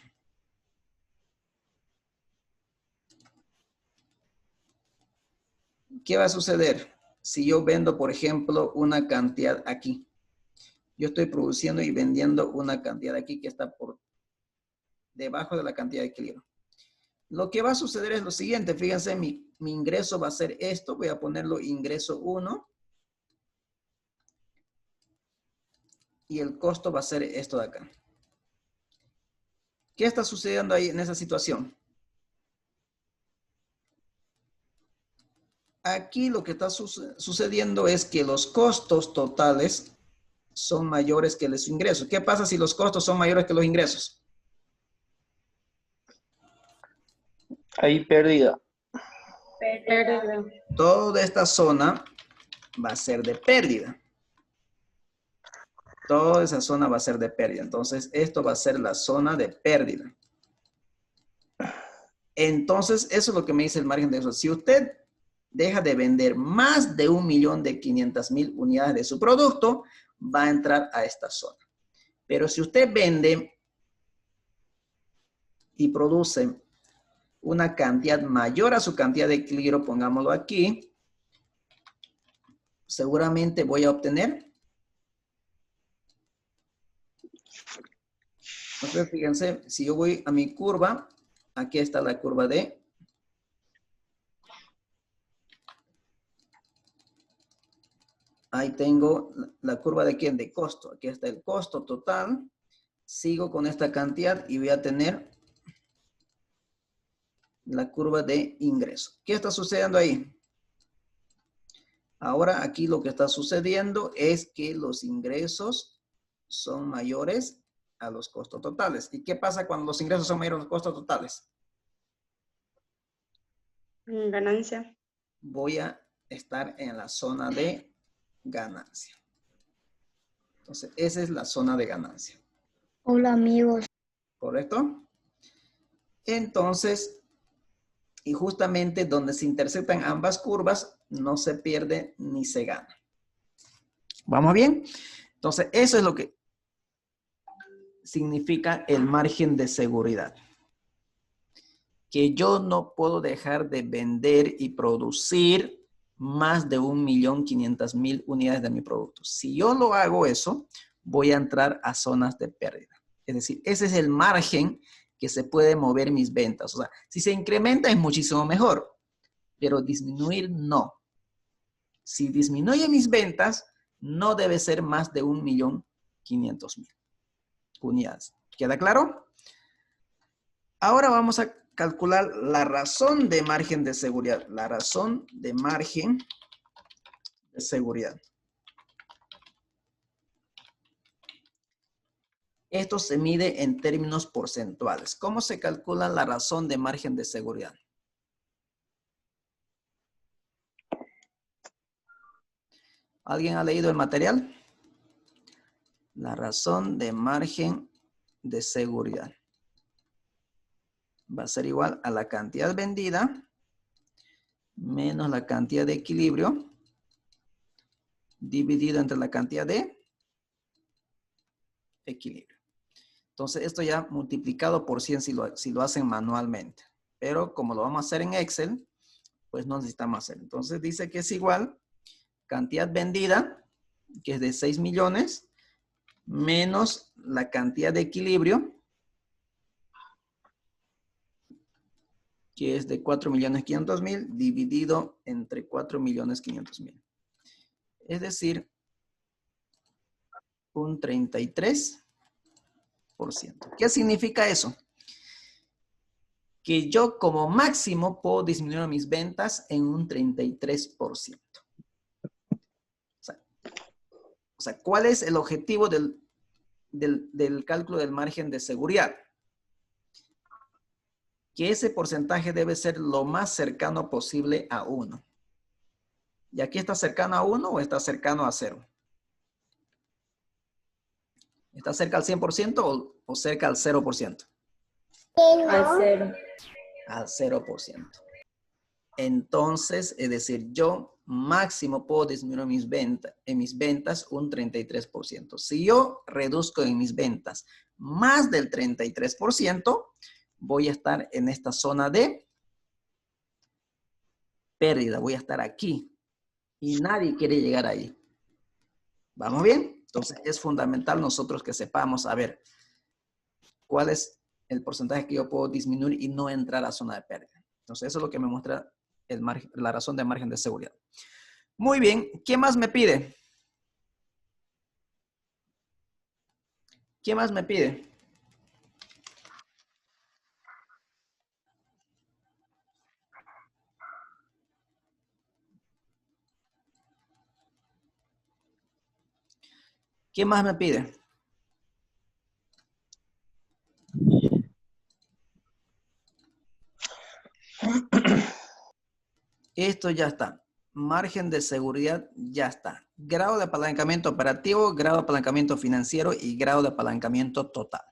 Speaker 1: ¿Qué va a suceder si yo vendo, por ejemplo, una cantidad aquí? Yo estoy produciendo y vendiendo una cantidad aquí que está por debajo de la cantidad de equilibrio. Lo que va a suceder es lo siguiente. Fíjense, mi ingreso va a ser esto. Voy a ponerlo ingreso 1. Y el costo va a ser esto de acá. ¿Qué está sucediendo ahí en esa situación? Aquí lo que está sucediendo es que los costos totales son mayores que los ingresos. ¿Qué pasa si los costos son mayores que los ingresos?
Speaker 6: Hay pérdida.
Speaker 2: Pérdida.
Speaker 1: Toda esta zona va a ser de pérdida. Toda esa zona va a ser de pérdida. Entonces, esto va a ser la zona de pérdida. Entonces, eso es lo que me dice el margen de eso. Si usted deja de vender más de 1.500.000 unidades de su producto, va a entrar a esta zona. Pero si usted vende y produce una cantidad mayor a su cantidad de equilibrio, pongámoslo aquí, seguramente voy a obtener. Entonces, fíjense, si yo voy a mi curva, aquí está la curva de... Ahí tengo la curva de quién, de costo. Aquí está el costo total. Sigo con esta cantidad y voy a tener la curva de ingreso. ¿Qué está sucediendo ahí? Ahora aquí lo que está sucediendo es que los ingresos son mayores a los costos totales. ¿Y qué pasa cuando los ingresos son mayores a los costos totales?
Speaker 3: Ganancia.
Speaker 1: Voy a estar en la zona de ganancia. Entonces, esa es la zona de ganancia.
Speaker 3: Hola, amigos.
Speaker 1: ¿Correcto? Entonces, y justamente donde se interceptan ambas curvas, no se pierde ni se gana. ¿Vamos bien? Entonces, eso es lo que significa el margen de seguridad. Que yo no puedo dejar de vender y producir más de 1.500.000 unidades de mi producto. Si yo lo hago eso, voy a entrar a zonas de pérdida. Es decir, ese es el margen que se puede mover mis ventas. O sea, si se incrementa es muchísimo mejor, pero disminuir no. Si disminuye mis ventas, no debe ser más de 1.500.000 unidades. ¿Queda claro? Ahora vamos a calcular la razón de margen de seguridad. La razón de margen de seguridad. Esto se mide en términos porcentuales. ¿Cómo se calcula la razón de margen de seguridad? ¿Alguien ha leído el material? La razón de margen de seguridad va a ser igual a la cantidad vendida menos la cantidad de equilibrio dividido entre la cantidad de equilibrio. Entonces, esto ya multiplicado por 100 si lo hacen manualmente. Pero como lo vamos a hacer en Excel, pues no necesitamos hacer. Entonces, dice que es igual cantidad vendida, que es de 6 millones, menos la cantidad de equilibrio, que es de 4.500.000, dividido entre 4.500.000. Es decir, un 33%. ¿Qué significa eso? Que yo como máximo puedo disminuir mis ventas en un 33%. O sea, ¿cuál es el objetivo del cálculo del margen de seguridad? Que ese porcentaje debe ser lo más cercano posible a 1. ¿Y aquí está cercano a 1 o está cercano a 0? ¿Está cerca al 100% o cerca al 0%?
Speaker 2: Al 0.
Speaker 1: Al 0%. Entonces, es decir, yo máximo puedo disminuir en mis ventas un 33%. Si yo reduzco en mis ventas más del 33%, voy a estar en esta zona de pérdida. Voy a estar aquí. Y nadie quiere llegar ahí. ¿Vamos bien? Entonces, es fundamental nosotros que sepamos, a ver, cuál es el porcentaje que yo puedo disminuir y no entrar a zona de pérdida. Entonces, eso es lo que me muestra la razón de margen de seguridad. Muy bien. ¿Qué más me pide? ¿Qué más me pide? ¿Qué más me pide? Esto ya está. Margen de seguridad ya está. Grado de apalancamiento operativo, grado de apalancamiento financiero y grado de apalancamiento total.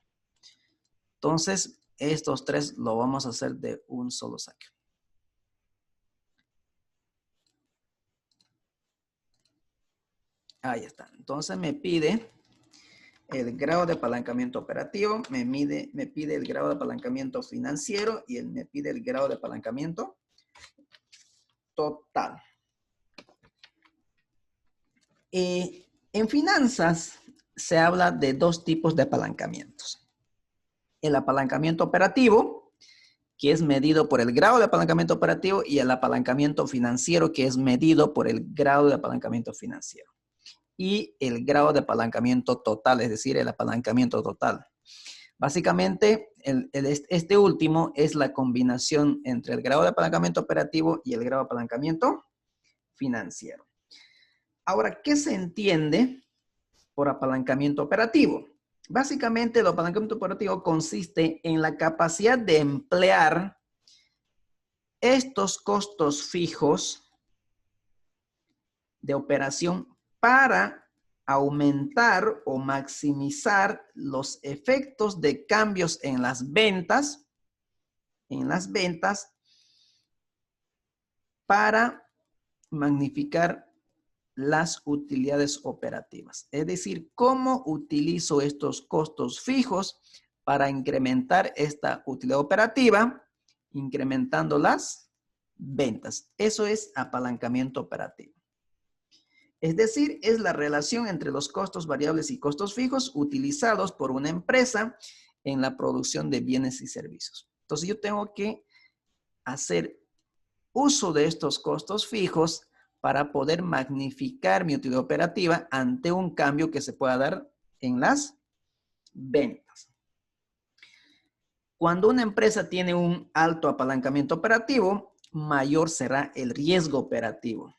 Speaker 1: Entonces, estos tres lo vamos a hacer de un solo saque. Ahí está. Entonces me pide el grado de apalancamiento operativo, me pide el grado de apalancamiento financiero y me pide el grado de apalancamiento total. En finanzas se habla de dos tipos de apalancamientos. El apalancamiento operativo, que es medido por el grado de apalancamiento operativo, y el apalancamiento financiero, que es medido por el grado de apalancamiento financiero. Y el grado de apalancamiento total, es decir, el apalancamiento total. Básicamente, este último es la combinación entre el grado de apalancamiento operativo y el grado de apalancamiento financiero. Ahora, ¿qué se entiende por apalancamiento operativo? Básicamente, el apalancamiento operativo consiste en la capacidad de emplear estos costos fijos de operación para aumentar o maximizar los efectos de cambios en las ventas, para magnificar las utilidades operativas. Es decir, ¿cómo utilizo estos costos fijos para incrementar esta utilidad operativa? Incrementando las ventas. Eso es apalancamiento operativo. Es decir, es la relación entre los costos variables y costos fijos utilizados por una empresa en la producción de bienes y servicios. Entonces yo tengo que hacer uso de estos costos fijos para poder magnificar mi utilidad operativa ante un cambio que se pueda dar en las ventas. Cuando una empresa tiene un alto apalancamiento operativo, mayor será el riesgo operativo.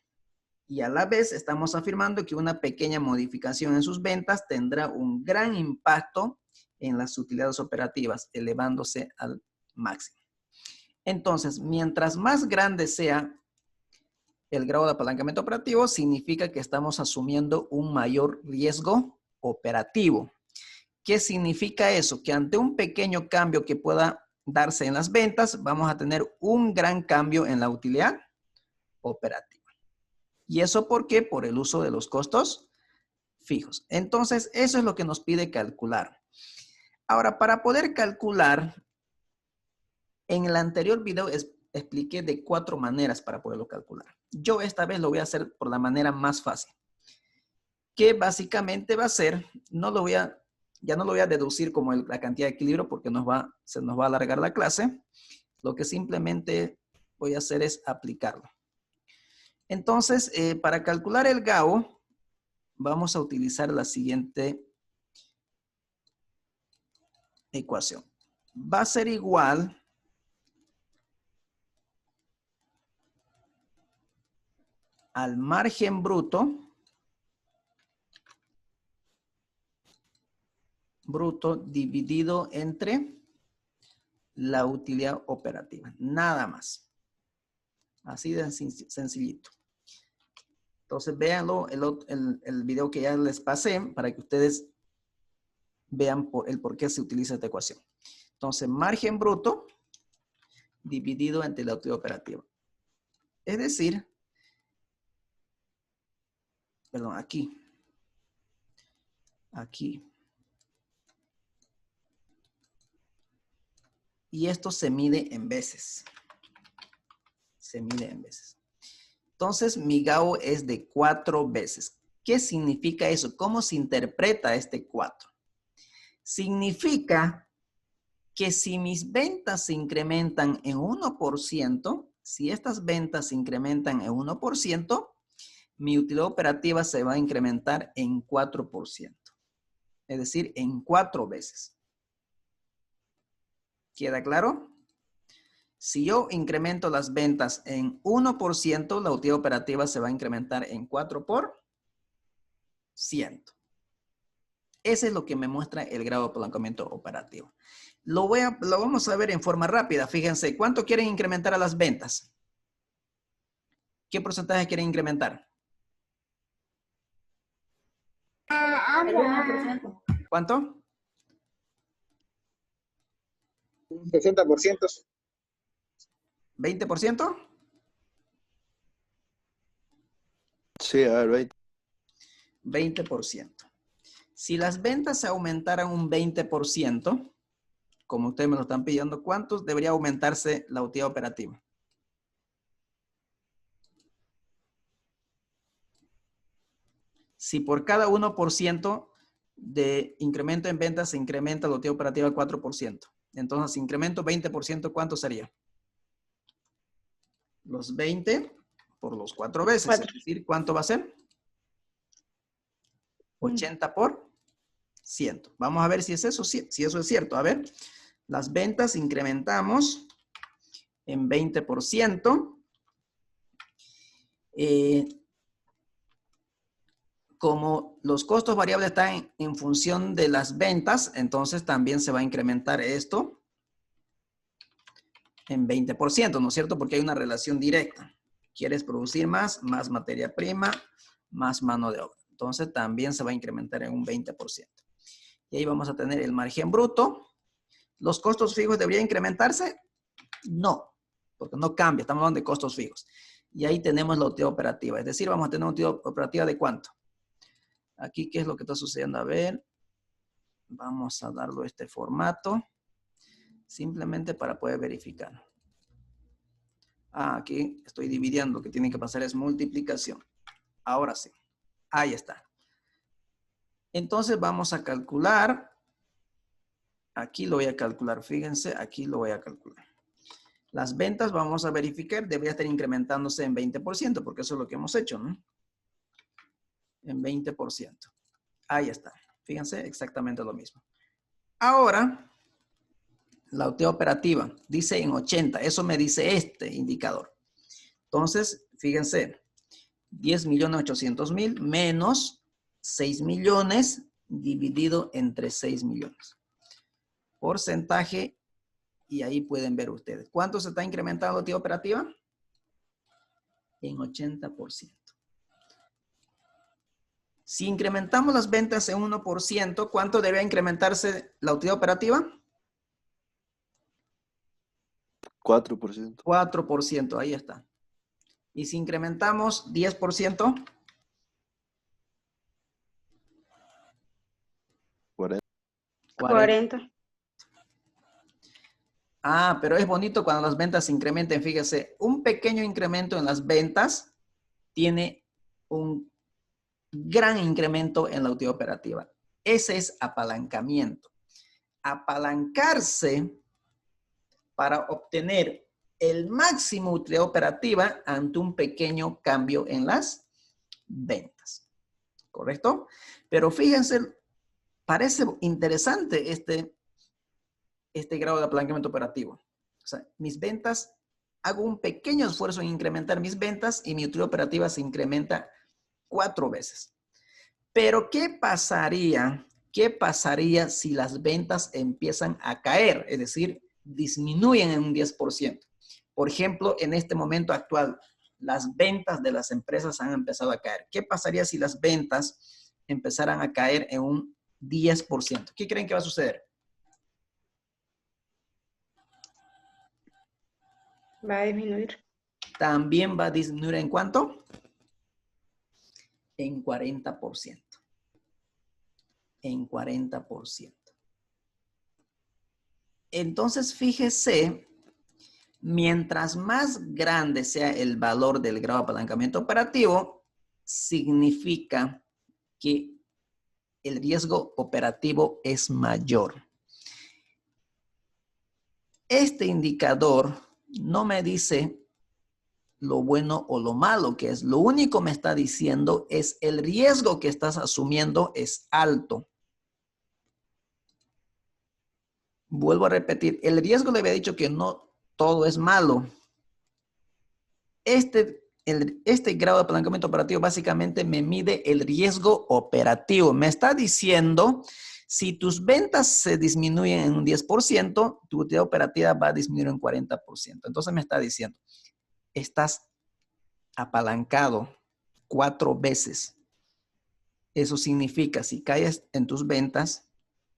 Speaker 1: Y a la vez estamos afirmando que una pequeña modificación en sus ventas tendrá un gran impacto en las utilidades operativas, elevándose al máximo. Entonces, mientras más grande sea el grado de apalancamiento operativo, significa que estamos asumiendo un mayor riesgo operativo. ¿Qué significa eso? Que ante un pequeño cambio que pueda darse en las ventas, vamos a tener un gran cambio en la utilidad operativa. ¿Y eso por qué? Por el uso de los costos fijos. Entonces, eso es lo que nos pide calcular. Ahora, para poder calcular, en el anterior video expliqué de 4 maneras para poderlo calcular. Yo esta vez lo voy a hacer por la manera más fácil, que básicamente va a ser, ya no lo voy a deducir como la cantidad de equilibrio porque se nos va a alargar la clase. Lo que simplemente voy a hacer es aplicarlo. Entonces, para calcular el GAO, vamos a utilizar la siguiente ecuación. Va a ser igual al margen bruto dividido entre la utilidad operativa. Nada más. Así de sencillito. Entonces, véanlo, el video que ya les pasé para que ustedes vean por qué se utiliza esta ecuación. Entonces, margen bruto dividido entre la utilidad operativa. Es decir, perdón, aquí. Y esto se mide en veces. Entonces, mi GAO es de 4 veces. ¿Qué significa eso? ¿Cómo se interpreta este 4? Significa que si mis ventas se incrementan en 1%, si estas ventas se incrementan en 1%, mi utilidad operativa se va a incrementar en 4%. Es decir, en 4 veces. ¿Queda claro? Si yo incremento las ventas en 1%, la utilidad operativa se va a incrementar en 4%. Ese es lo que me muestra el grado de apalancamiento operativo. Lo vamos a ver en forma rápida. Fíjense, ¿cuánto quieren incrementar a las ventas? ¿Qué porcentaje quieren incrementar?
Speaker 2: El 1%.
Speaker 1: ¿Cuánto?
Speaker 7: 60%.
Speaker 1: ¿20%?
Speaker 5: Sí, a ver,
Speaker 1: 20%. Si las ventas se aumentaran un 20%, como ustedes me lo están pidiendo, ¿cuántos debería aumentarse la utilidad operativa? Si por cada 1% de incremento en ventas se incrementa la utilidad operativa 4%. Entonces, si incremento 20%, ¿cuánto sería? Los 20 por los 4 veces.
Speaker 3: 4.
Speaker 1: Es decir, ¿cuánto va a ser? 80 por 100. Vamos a ver si es eso, si eso es cierto. A ver, las ventas incrementamos en 20%. Como los costos variables están en función de las ventas, entonces también se va a incrementar esto en 20%, ¿no es cierto? Porque hay una relación directa. Quieres producir más, más materia prima, más mano de obra. Entonces también se va a incrementar en un 20%. Y ahí vamos a tener el margen bruto. ¿Los costos fijos deberían incrementarse? No, porque no cambia. Estamos hablando de costos fijos. Y ahí tenemos la utilidad operativa. Es decir, vamos a tener una utilidad operativa de ¿cuánto? Aquí, ¿qué es lo que está sucediendo? A ver, vamos a darlo este formato, simplemente para poder verificar. Aquí estoy dividiendo, lo que tiene que pasar es multiplicación. Ahora sí, ahí está. Entonces vamos a calcular, aquí lo voy a calcular, fíjense, aquí lo voy a calcular. Las ventas vamos a verificar, debería estar incrementándose en 20%, porque eso es lo que hemos hecho, ¿no? En 20%. Ahí está. Fíjense, exactamente lo mismo. Ahora, la utilidad operativa dice en 80. Eso me dice este indicador. Entonces, fíjense, 10.800.000 menos 6 millones dividido entre 6 millones. Porcentaje, y ahí pueden ver ustedes. ¿Cuánto se está incrementando la utilidad operativa? En 80%. Si incrementamos las ventas en 1%, ¿cuánto debe incrementarse la utilidad operativa?
Speaker 5: 4%.
Speaker 1: 4%, ahí está. Y si incrementamos 10%,
Speaker 3: 40.
Speaker 1: Ah, pero es bonito cuando las ventas se incrementen. Fíjese, un pequeño incremento en las ventas tiene un gran incremento en la utilidad operativa. Ese es apalancamiento. Apalancarse para obtener el máximo utilidad operativa ante un pequeño cambio en las ventas. ¿Correcto? Pero fíjense, parece interesante este grado de apalancamiento operativo. O sea, mis ventas, hago un pequeño esfuerzo en incrementar mis ventas y mi utilidad operativa se incrementa 4 veces. Pero ¿qué pasaría si las ventas empiezan a caer? Es decir, disminuyen en un 10%. Por ejemplo, en este momento actual, las ventas de las empresas han empezado a caer. ¿Qué pasaría si las ventas empezaran a caer en un 10%? ¿Qué creen que va a suceder?
Speaker 3: Va a disminuir.
Speaker 1: También va a disminuir ¿en cuánto? En 40%. En 40%. Entonces, fíjese, mientras más grande sea el valor del grado de apalancamiento operativo, significa que el riesgo operativo es mayor. Este indicador no me dice lo bueno o lo malo que es. Lo único que me está diciendo es el riesgo que estás asumiendo es alto. Vuelvo a repetir, el riesgo le había dicho que no todo es malo. Este grado de apalancamiento operativo básicamente me mide el riesgo operativo. Me está diciendo, si tus ventas se disminuyen en un 10%, tu utilidad operativa va a disminuir en 40%. Entonces me está diciendo, estás apalancado 4 veces. Eso significa, si caes en tus ventas,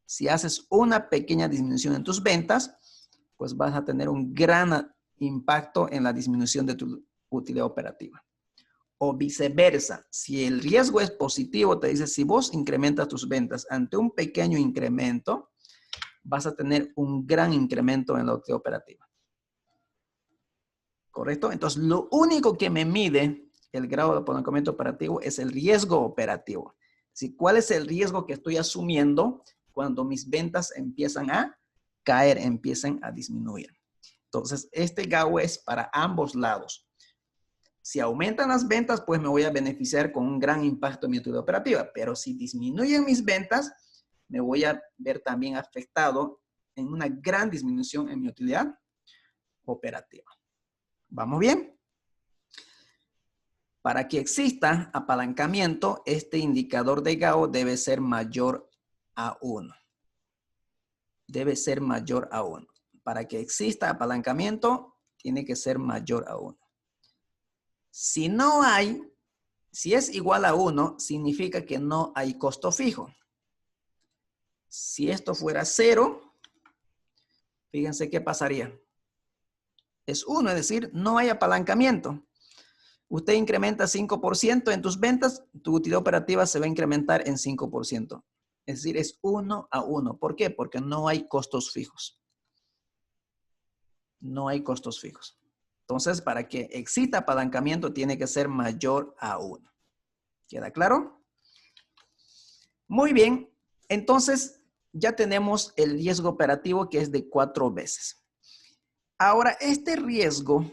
Speaker 1: si haces una pequeña disminución en tus ventas, pues vas a tener un gran impacto en la disminución de tu utilidad operativa. O viceversa, si el riesgo es positivo, te dice, si vos incrementas tus ventas ante un pequeño incremento, vas a tener un gran incremento en la utilidad operativa. ¿Correcto? Entonces, lo único que me mide el grado de apalancamiento operativo es el riesgo operativo. ¿Cuál es el riesgo que estoy asumiendo cuando mis ventas empiezan a caer, empiezan a disminuir? Entonces, este GAU es para ambos lados. Si aumentan las ventas, pues me voy a beneficiar con un gran impacto en mi utilidad operativa. Pero si disminuyen mis ventas, me voy a ver también afectado en una gran disminución en mi utilidad operativa. ¿Vamos bien? Para que exista apalancamiento, este indicador de GAU debe ser mayor a 1. Debe ser mayor a 1. Para que exista apalancamiento, tiene que ser mayor a 1. Si no hay, si es igual a 1, significa que no hay costo fijo. Si esto fuera 0, fíjense qué pasaría. Es 1, es decir, no hay apalancamiento. Usted incrementa 5% en tus ventas, tu utilidad operativa se va a incrementar en 5%. Es decir, es 1 a 1. ¿Por qué? Porque no hay costos fijos. No hay costos fijos. Entonces, para que exista apalancamiento, tiene que ser mayor a 1. ¿Queda claro? Muy bien. Entonces, ya tenemos el riesgo operativo que es de 4 veces. Ahora, este riesgo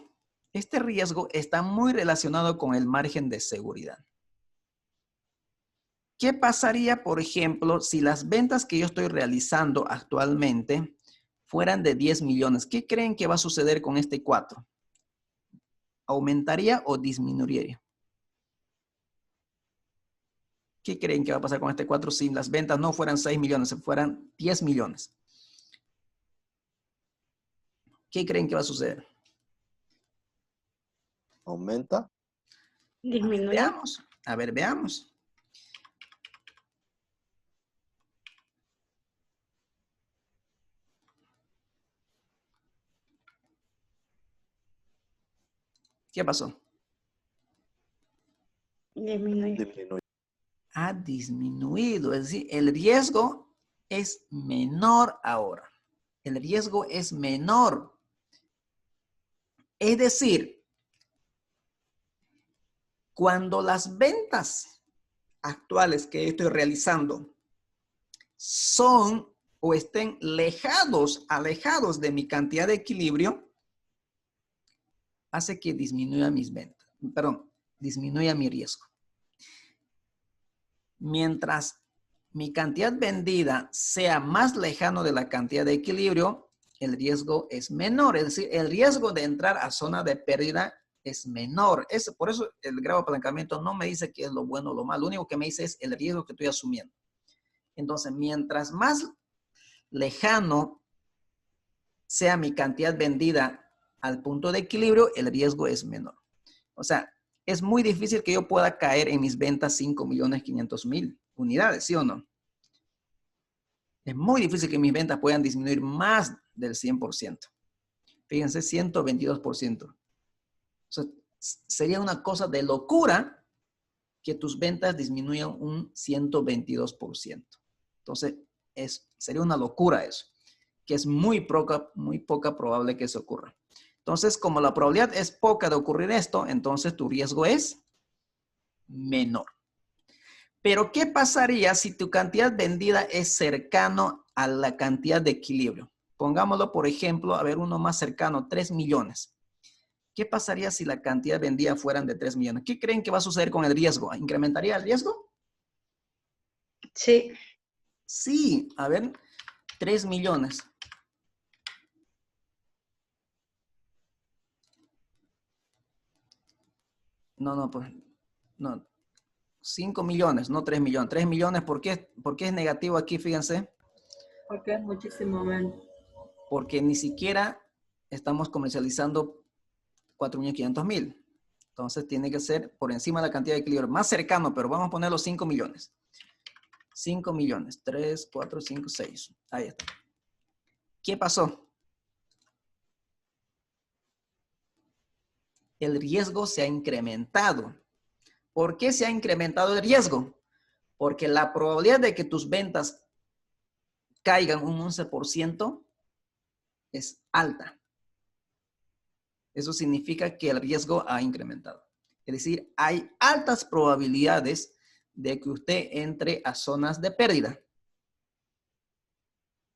Speaker 1: está muy relacionado con el margen de seguridad. ¿Qué pasaría, por ejemplo, si las ventas que yo estoy realizando actualmente fueran de 10 millones? ¿Qué creen que va a suceder con este 4? ¿Aumentaría o disminuiría? ¿Qué creen que va a pasar con este 4 si las ventas no fueran 6 millones, si fueran 10 millones? ¿Qué creen que va a suceder?
Speaker 5: ¿Aumenta?
Speaker 3: Disminuye.
Speaker 1: Veamos. A ver, veamos. ¿Qué pasó?
Speaker 3: Disminuye.
Speaker 5: Disminuye.
Speaker 1: Ha disminuido. Es decir, el riesgo es menor ahora. El riesgo es menor. Es decir, cuando las ventas actuales que estoy realizando son o estén alejados de mi cantidad de equilibrio, hace que disminuya mis ventas. Perdón, disminuya mi riesgo. Mientras mi cantidad vendida sea más lejano de la cantidad de equilibrio, el riesgo es menor. Es decir, el riesgo de entrar a zona de pérdida es menor. Por eso el grado de apalancamiento no me dice qué es lo bueno o lo malo. Lo único que me dice es el riesgo que estoy asumiendo. Entonces, mientras más lejano sea mi cantidad vendida al punto de equilibrio, el riesgo es menor. O sea, es muy difícil que yo pueda caer en mis ventas 5.500.000 unidades, ¿sí o no? Es muy difícil que mis ventas puedan disminuir más del 100%. Fíjense, 122%. O sea, sería una cosa de locura que tus ventas disminuyan un 122%. Entonces, sería una locura eso, que es muy poca probable que eso ocurra. Entonces, como la probabilidad es poca de ocurrir esto, entonces tu riesgo es menor. Pero, ¿qué pasaría si tu cantidad vendida es cercano a la cantidad de equilibrio? Pongámoslo, por ejemplo, a ver, uno más cercano, 3 millones. ¿Qué pasaría si la cantidad vendida fueran de 3 millones? ¿Qué creen que va a suceder con el riesgo? ¿Incrementaría el riesgo?
Speaker 3: Sí.
Speaker 1: Sí, a ver, 3 millones. Pues, no. 5 millones, no 3 millones. 3 millones, ¿por qué es negativo aquí? Fíjense.
Speaker 2: Porque es muchísimo menos.
Speaker 1: Porque ni siquiera estamos comercializando 4.500.000. Entonces tiene que ser por encima de la cantidad de equilibrio. Más cercano, pero vamos a poner los 5 millones. 5 millones. 3, 4, 5, 6. Ahí está. ¿Qué pasó? El riesgo se ha incrementado. ¿Por qué se ha incrementado el riesgo? Porque la probabilidad de que tus ventas caigan un 11% es alta. Eso significa que el riesgo ha incrementado. Es decir, hay altas probabilidades de que usted entre a zonas de pérdida.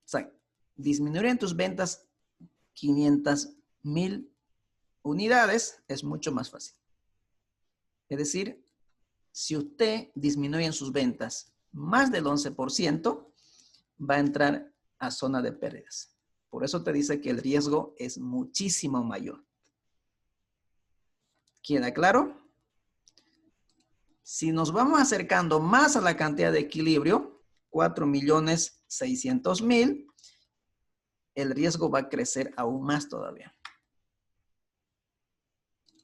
Speaker 1: O sea, disminuir en tus ventas 500,000 unidades es mucho más fácil. Es decir, si usted disminuye en sus ventas más del 11%, va a entrar a zona de pérdidas. Por eso te dice que el riesgo es muchísimo mayor. ¿Queda claro? Si nos vamos acercando más a la cantidad de equilibrio, 4.600.000, el riesgo va a crecer aún más todavía.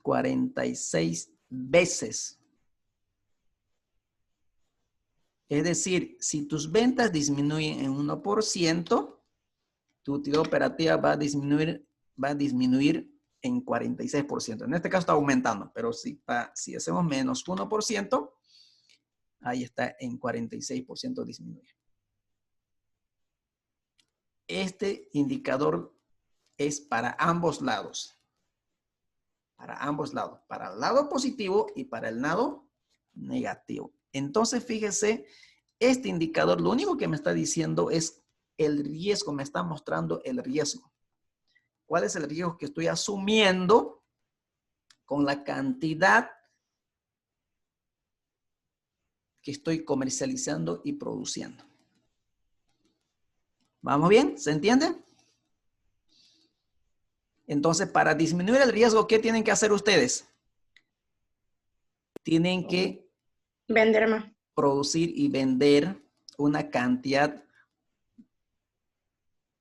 Speaker 1: 46 veces. Es decir, si tus ventas disminuyen en 1%, tu utilidad operativa va a disminuir en 46%. En este caso está aumentando, pero si hacemos menos 1%, ahí está en 46% disminuye. Este indicador es para ambos lados. Para ambos lados. Para el lado positivo y para el lado negativo. Entonces, fíjese, este indicador lo único que me está diciendo es el riesgo, me está mostrando el riesgo. ¿Cuál es el riesgo que estoy asumiendo con la cantidad que estoy comercializando y produciendo? ¿Vamos bien? ¿Se entiende? Entonces, para disminuir el riesgo, ¿qué tienen que hacer ustedes? Tienen que
Speaker 3: Vender más.
Speaker 1: producir y vender una cantidad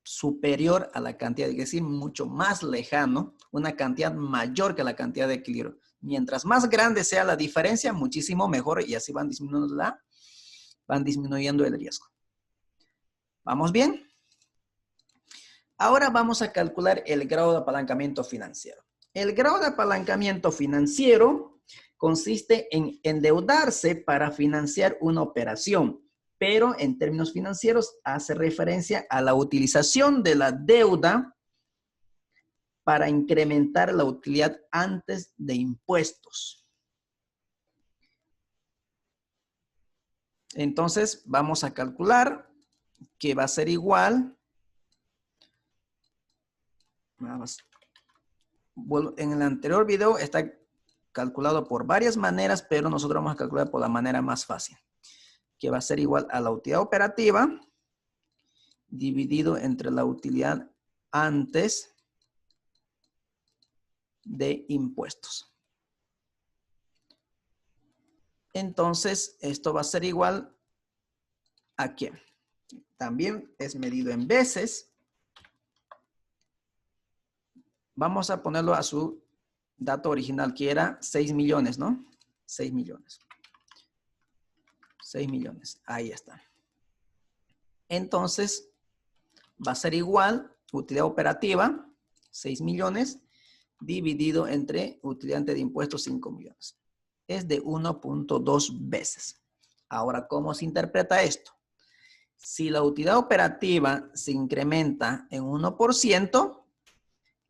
Speaker 1: superior a la cantidad, es decir, mucho más lejano, una cantidad mayor que la cantidad de equilibrio. Mientras más grande sea la diferencia, muchísimo mejor y así van disminuyendo el riesgo. ¿Vamos bien? Ahora vamos a calcular el grado de apalancamiento financiero. El grado de apalancamiento financiero consiste en endeudarse para financiar una operación, pero en términos financieros hace referencia a la utilización de la deuda para incrementar la utilidad antes de impuestos. Entonces, vamos a calcular que va a ser igual. En el anterior video está calculado por varias maneras, pero nosotros vamos a calcular por la manera más fácil, que va a ser igual a la utilidad operativa dividido entre la utilidad antes de impuestos. Entonces, esto va a ser igual a ¿qué? También es medido en veces. Vamos a ponerlo a su dato original, que era 6 millones, ¿no? 6 millones. 6 millones. Ahí está. Entonces, va a ser igual utilidad operativa, 6 millones, dividido entre utilidad antes de impuestos, 5 millones. Es de 1.2 veces. Ahora, ¿cómo se interpreta esto? Si la utilidad operativa se incrementa en 1%,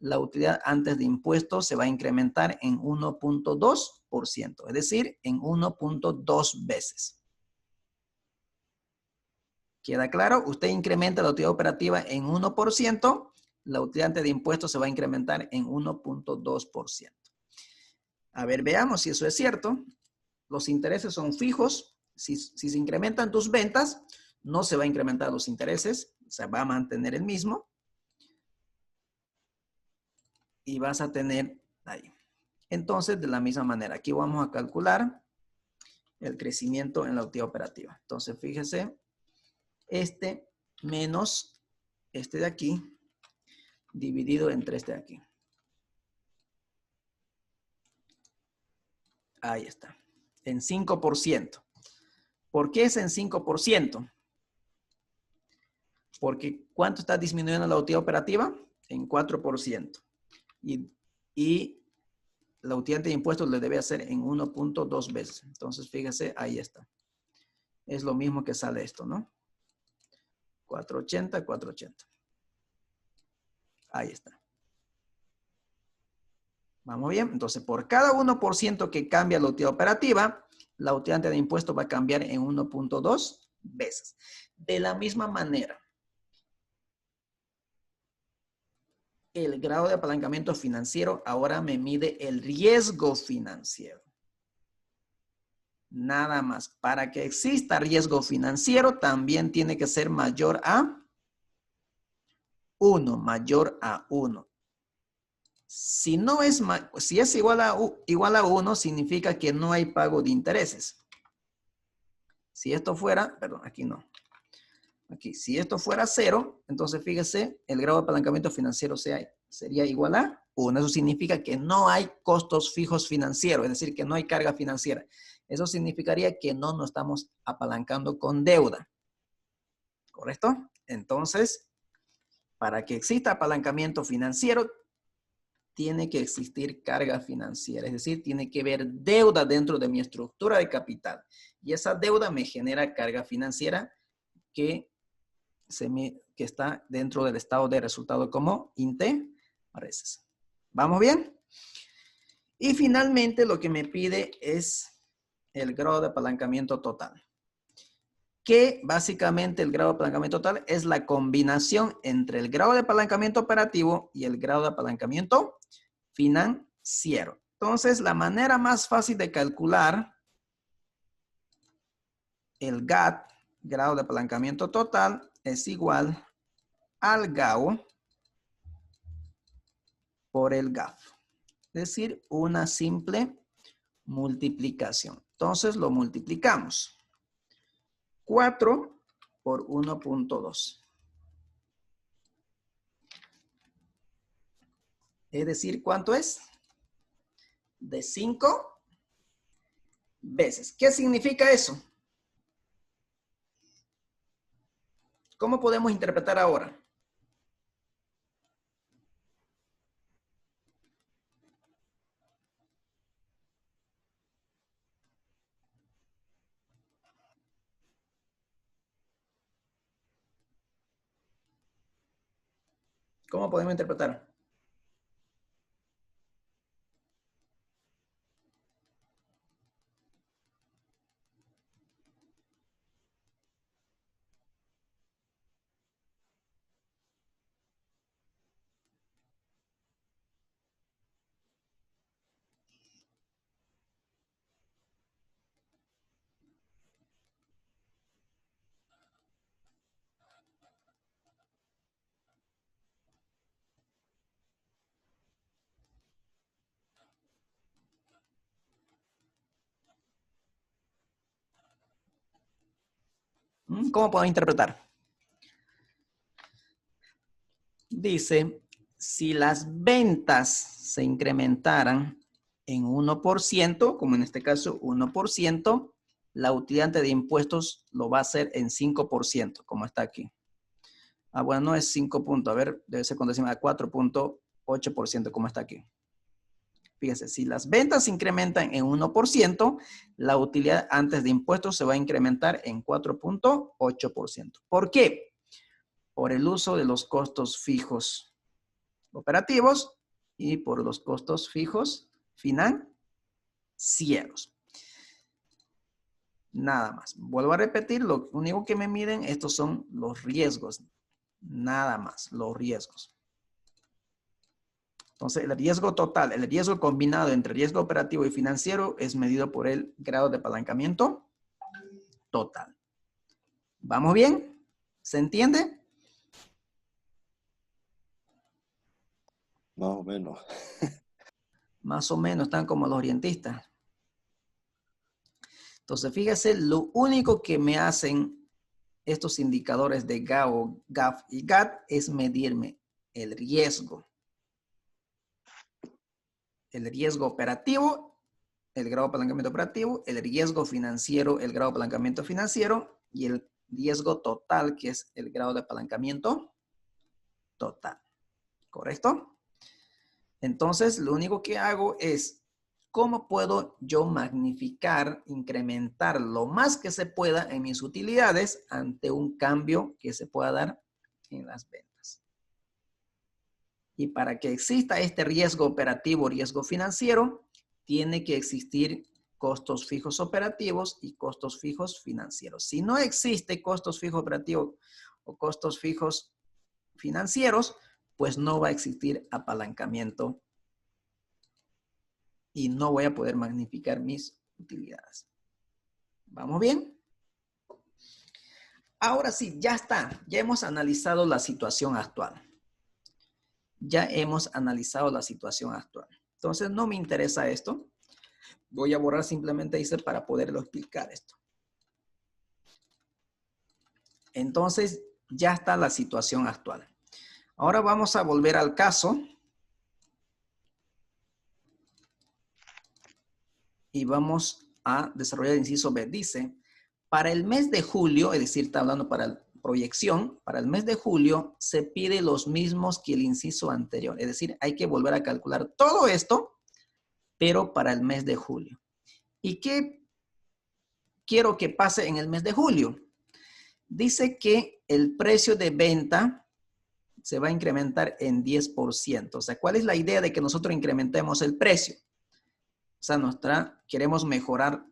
Speaker 1: la utilidad antes de impuestos se va a incrementar en 1.2%, es decir, en 1.2 veces. ¿Queda claro? Usted incrementa la utilidad operativa en 1%, la utilidad antes de impuestos se va a incrementar en 1.2%. A ver, veamos si eso es cierto. Los intereses son fijos. Si se incrementan tus ventas, no se va a incrementar los intereses, o sea, va a mantener el mismo. Y vas a tener ahí. Entonces, de la misma manera, aquí vamos a calcular el crecimiento en la utilidad operativa. Entonces, fíjese, este menos este de aquí, dividido entre este de aquí. Ahí está. En 5%. ¿Por qué es en 5%? Porque ¿cuánto está disminuyendo la utilidad operativa? En 4%. Y la utilidad de impuestos le debe hacer en 1.2 veces. Entonces, fíjese, ahí está. Es lo mismo que sale esto, ¿no? 480, 480. Ahí está. ¿Vamos bien? Entonces, por cada 1% que cambia la utilidad operativa, la utilidad de impuestos va a cambiar en 1.2 veces. De la misma manera, el grado de apalancamiento financiero ahora me mide el riesgo financiero. Nada más. Para que exista riesgo financiero, también tiene que ser mayor a 1, mayor a 1. Si no es, si es igual a 1, significa que no hay pago de intereses. Si esto fuera, perdón, aquí no. Aquí, si esto fuera 0, entonces fíjese, el grado de apalancamiento financiero sería igual a 1. Eso significa que no hay costos fijos financieros, es decir, que no hay carga financiera. Eso significaría que no nos estamos apalancando con deuda. ¿Correcto? Entonces, para que exista apalancamiento financiero, tiene que existir carga financiera. Es decir, tiene que haber deuda dentro de mi estructura de capital. Y esa deuda me genera carga financiera que está dentro del estado de resultado como intereses. ¿Vamos bien? Y finalmente lo que me pide es el grado de apalancamiento total. Que básicamente el grado de apalancamiento total es la combinación entre el grado de apalancamiento operativo y el grado de apalancamiento financiero. Entonces, la manera más fácil de calcular el GAT, grado de apalancamiento total, es igual al GAO por el GAF. Es decir, una simple multiplicación. Entonces, lo multiplicamos. 4 por 1.2. Es decir, ¿cuánto es? De 5 veces. ¿Qué significa eso? ¿Cómo podemos interpretar ahora? ¿Cómo podemos interpretar? ¿Cómo podemos interpretar? Dice, si las ventas se incrementaran en 1%, como en este caso 1%, la utilidad de impuestos lo va a hacer en 5%, como está aquí. Ah, bueno, no es 5 puntos. A ver, debe ser con décima de 4.8%, como está aquí. Fíjese, si las ventas se incrementan en 1%, la utilidad antes de impuestos se va a incrementar en 4.8%. ¿Por qué? Por el uso de los costos fijos operativos y por los costos fijos financieros. Nada más. Vuelvo a repetir, lo único que me miden, estos son los riesgos. Nada más, los riesgos. Entonces, el riesgo total, el riesgo combinado entre riesgo operativo y financiero es medido por el grado de apalancamiento total. ¿Vamos bien? ¿Se entiende?
Speaker 5: Más o menos.
Speaker 1: Más o menos están como los orientistas. Entonces, fíjese, lo único que me hacen estos indicadores de GAO, GAF y GAT es medirme el riesgo. El riesgo operativo el grado de apalancamiento operativo, el riesgo financiero, el grado de apalancamiento financiero y el riesgo total, que es el grado de apalancamiento total. ¿Correcto? Entonces, lo único que hago es, ¿cómo puedo yo magnificar, incrementar lo más que se pueda en mis utilidades ante un cambio que se pueda dar en las ventas? Y para que exista este riesgo operativo, riesgo financiero, tiene que existir costos fijos operativos y costos fijos financieros. Si no existe costos fijos operativos o costos fijos financieros, pues no va a existir apalancamiento y no voy a poder magnificar mis utilidades. ¿Vamos bien? Ahora sí, ya está. Ya hemos analizado la situación actual. Ya hemos analizado la situación actual. Entonces, no me interesa esto. Voy a borrar simplemente dice para poderlo explicar esto. Entonces, ya está la situación actual. Ahora vamos a volver al caso. Y vamos a desarrollar el inciso B. Dice, para el mes de julio, es decir, está hablando para la proyección, para el mes de julio se pide los mismos que el inciso anterior. Es decir, hay que volver a calcular todo esto, pero para el mes de julio. ¿Y qué quiero que pase en el mes de julio? Dice que el precio de venta se va a incrementar en 10%. O sea, ¿cuál es la idea de que nosotros incrementemos el precio? O sea, queremos mejorar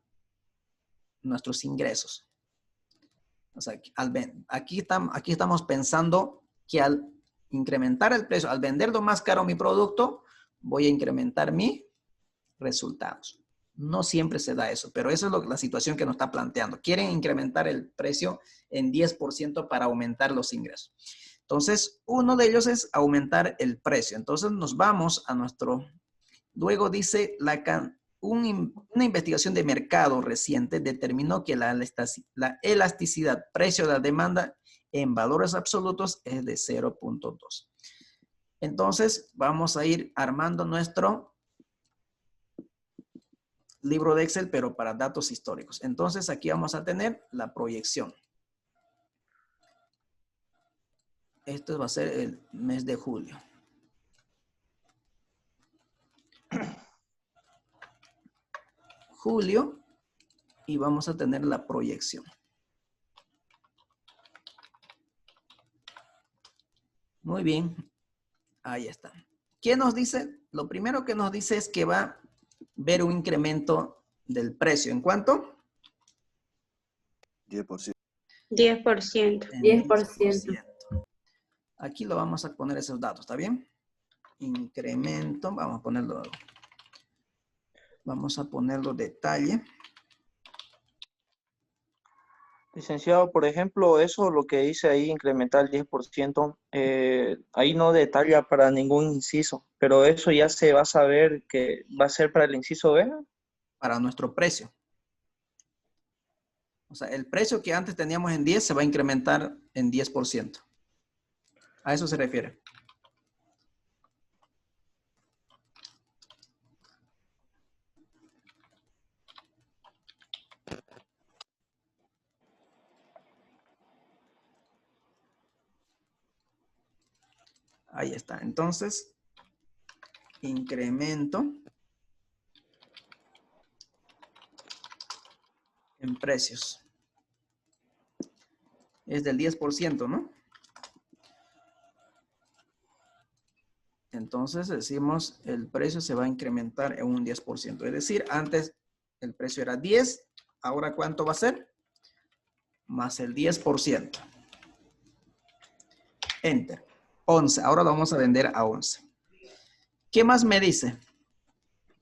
Speaker 1: nuestros ingresos. O sea, aquí estamos pensando que al incrementar el precio, al venderlo más caro mi producto, voy a incrementar mis resultados. No siempre se da eso, pero esa es la situación que nos está planteando. Quieren incrementar el precio en 10% para aumentar los ingresos. Entonces, uno de ellos es aumentar el precio. Entonces, nos vamos a nuestro... Luego dice, una investigación de mercado reciente determinó que la elasticidad precio de la demanda en valores absolutos es de 0.2. Entonces, vamos a ir armando nuestro libro de Excel, pero para datos históricos. Entonces, aquí vamos a tener la proyección. Esto va a ser el mes de julio. Julio, y vamos a tener la proyección. Muy bien. Ahí está. ¿Qué nos dice? Lo primero que nos dice es que va a haber un incremento del precio. ¿En cuánto?
Speaker 5: 10%.
Speaker 3: 10%.
Speaker 1: En
Speaker 2: 10%.
Speaker 1: Aquí lo vamos a poner esos datos, ¿está bien? Incremento, vamos a ponerlo detalle.
Speaker 6: Licenciado, por ejemplo, eso lo que dice ahí, incrementar el 10%, ahí no detalla para ningún inciso, pero eso ya se va a saber que va a ser para el inciso B.
Speaker 1: Para nuestro precio. O sea, el precio que antes teníamos en 10 se va a incrementar en 10%. A eso se refiere. Ahí está. Entonces, incremento en precios. Es del 10%, ¿no? Entonces decimos el precio se va a incrementar en un 10%. Es decir, antes el precio era 10, ahora ¿cuánto va a ser? Más el 10%. Enter. 11. Ahora lo vamos a vender a 11. ¿Qué más me dice?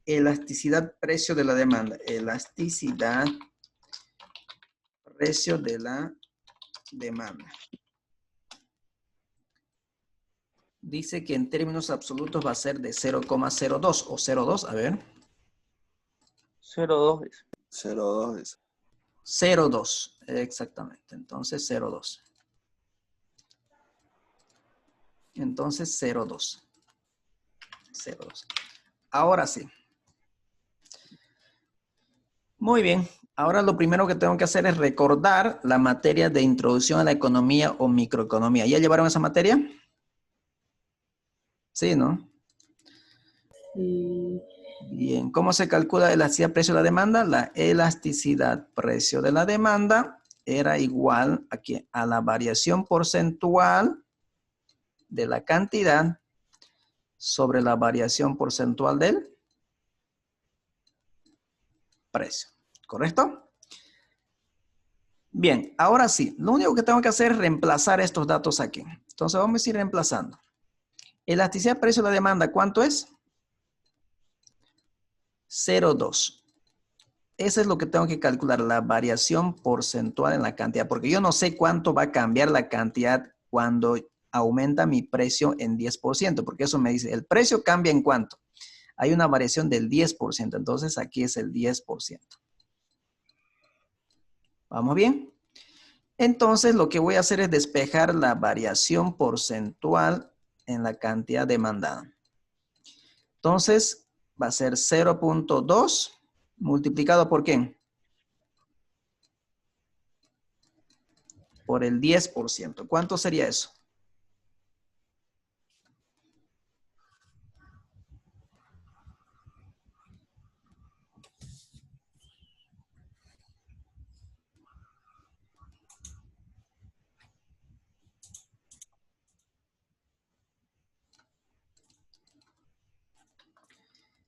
Speaker 1: Elasticidad precio de la demanda. Elasticidad precio de la demanda. Dice que en términos absolutos va a ser de 0,02 o 0,2. A ver.
Speaker 6: 0,2 dice.
Speaker 5: 0,2 es.
Speaker 1: 0,2. Exactamente. Entonces 0,2. Entonces 0,2. 0,2. Ahora sí. Muy bien. Ahora lo primero que tengo que hacer es recordar la materia de introducción a la economía o microeconomía. ¿Ya llevaron esa materia? Sí, ¿no?
Speaker 2: Sí.
Speaker 1: Bien. ¿Cómo se calcula la elasticidad precio de la demanda? La elasticidad precio de la demanda era igual a la variación porcentual de la cantidad sobre la variación porcentual del precio. ¿Correcto? Bien, ahora sí. Lo único que tengo que hacer es reemplazar estos datos aquí. Entonces vamos a ir reemplazando. Elasticidad precio de la demanda, ¿cuánto es? 0,2. Eso es lo que tengo que calcular, la variación porcentual en la cantidad, porque yo no sé cuánto va a cambiar la cantidad cuando aumenta mi precio en 10%, porque eso me dice, el precio cambia en cuánto. Hay una variación del 10%, entonces aquí es el 10%. ¿Vamos bien? Entonces lo que voy a hacer es despejar la variación porcentual en la cantidad demandada. Entonces va a ser 0.2 multiplicado por ¿qué? Por el 10%. ¿Cuánto sería eso?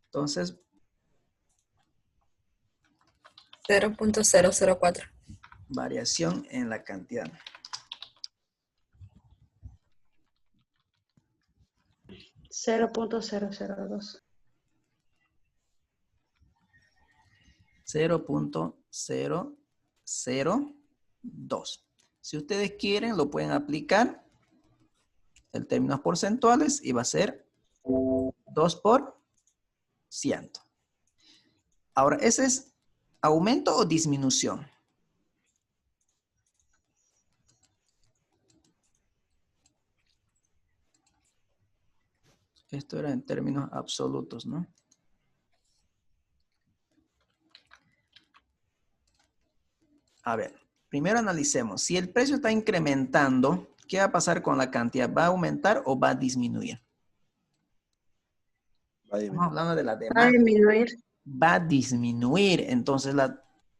Speaker 1: Entonces,
Speaker 4: 0.004.
Speaker 1: variación en la cantidad.
Speaker 2: $0.002.
Speaker 1: 0.002. Si ustedes quieren, lo pueden aplicar en términos porcentuales y va a ser 2%. Ahora, ¿ese es aumento o disminución? Esto era en términos absolutos, ¿no? A ver, primero analicemos. Si el precio está incrementando, ¿qué va a pasar con la cantidad? ¿Va a aumentar o va a disminuir? Estamos hablando de la
Speaker 2: Va a
Speaker 1: demanda.
Speaker 2: disminuir.
Speaker 1: Va a disminuir. Entonces,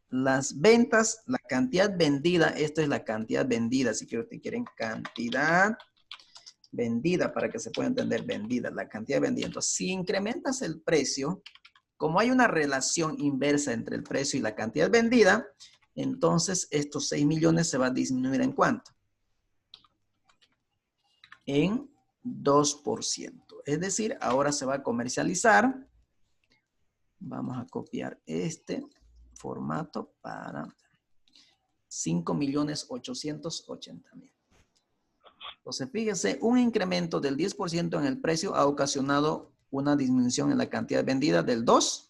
Speaker 1: las ventas, la cantidad vendida, esta es la cantidad vendida. Si quieren cantidad vendida, para que se pueda entender vendida, la cantidad vendida. Entonces, si incrementas el precio, como hay una relación inversa entre el precio y la cantidad vendida, entonces estos 6 millones se va a disminuir ¿en cuánto? En 2%. Es decir, ahora se va a comercializar. Vamos a copiar este formato para 5.880.000. Entonces, fíjese, un incremento del 10% en el precio ha ocasionado una disminución en la cantidad vendida del 2%.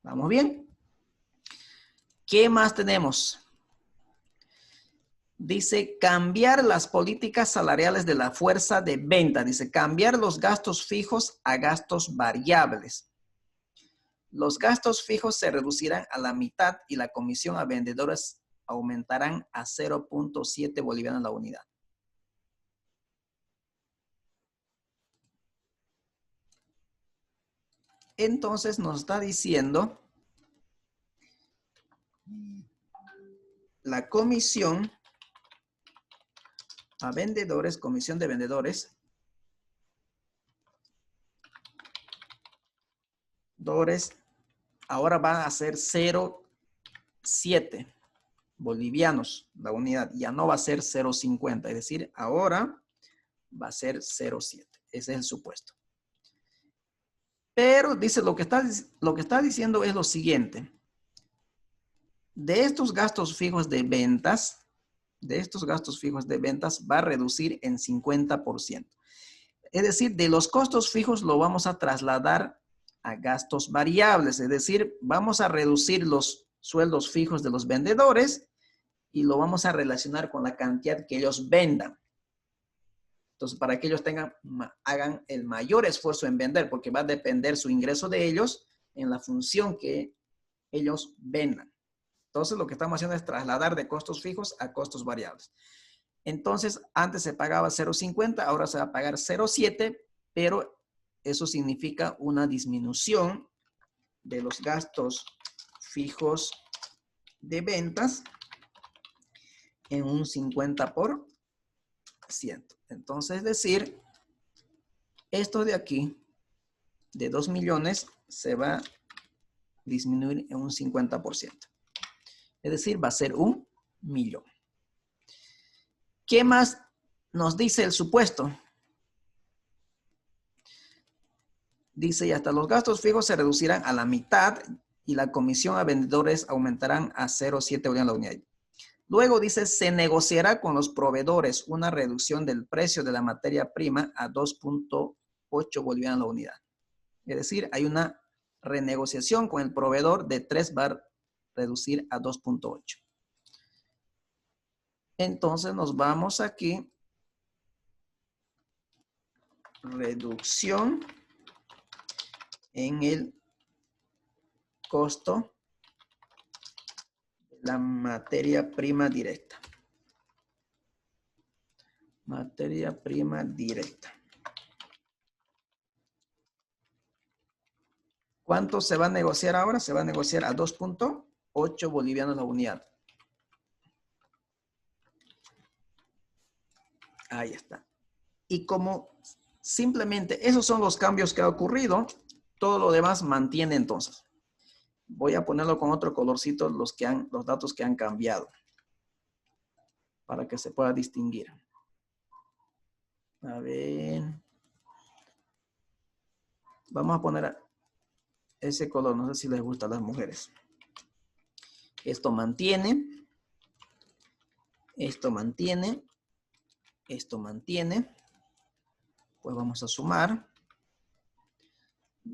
Speaker 1: ¿Vamos bien? ¿Qué más tenemos? Dice cambiar las políticas salariales de la fuerza de venta. Dice cambiar los gastos fijos a gastos variables. Los gastos fijos se reducirán a la mitad y la comisión a vendedores aumentarán a 0.7 bolivianos la unidad. Entonces nos está diciendo la comisión a vendedores, comisión de vendedores, ahora va a ser 0.7 bolivianos la unidad, ya no va a ser 0.50, es decir, ahora va a ser 0.7, ese es el supuesto. Pero dice lo que está diciendo es lo siguiente, de estos gastos fijos de ventas, va a reducir en 50%. Es decir, de los costos fijos lo vamos a trasladar a gastos variables. Es decir, vamos a reducir los sueldos fijos de los vendedores y lo vamos a relacionar con la cantidad que ellos vendan. Entonces, para que ellos hagan el mayor esfuerzo en vender, porque va a depender su ingreso de ellos en la función que ellos vendan. Entonces, lo que estamos haciendo es trasladar de costos fijos a costos variables. Entonces, antes se pagaba 0.50, ahora se va a pagar 0.7, pero eso significa una disminución de los gastos fijos de ventas en un 50%. Entonces, es decir, esto de aquí, de 2 millones, se va a disminuir en un 50%. Es decir, va a ser 1 millón. ¿Qué más nos dice el supuesto? Dice, y hasta los gastos fijos se reducirán a la mitad y la comisión a vendedores aumentarán a 0.7 bolivianos la unidad. Luego dice, se negociará con los proveedores una reducción del precio de la materia prima a 2.8 bolivianos la unidad. Es decir, hay una renegociación con el proveedor de 3 va a reducir a 2.8. Entonces nos vamos aquí. Reducción en el costo de la materia prima directa. Materia prima directa. ¿Cuánto se va a negociar ahora? Se va a negociar a 2.8 bolivianos la unidad. Ahí está. Y como simplemente esos son los cambios que ha ocurrido, todo lo demás mantiene entonces. Voy a ponerlo con otro colorcito los datos que han cambiado para que se pueda distinguir. A ver. Vamos a poner ese color, no sé si les gusta a las mujeres. Esto mantiene. Esto mantiene. Esto mantiene. Pues vamos a sumar.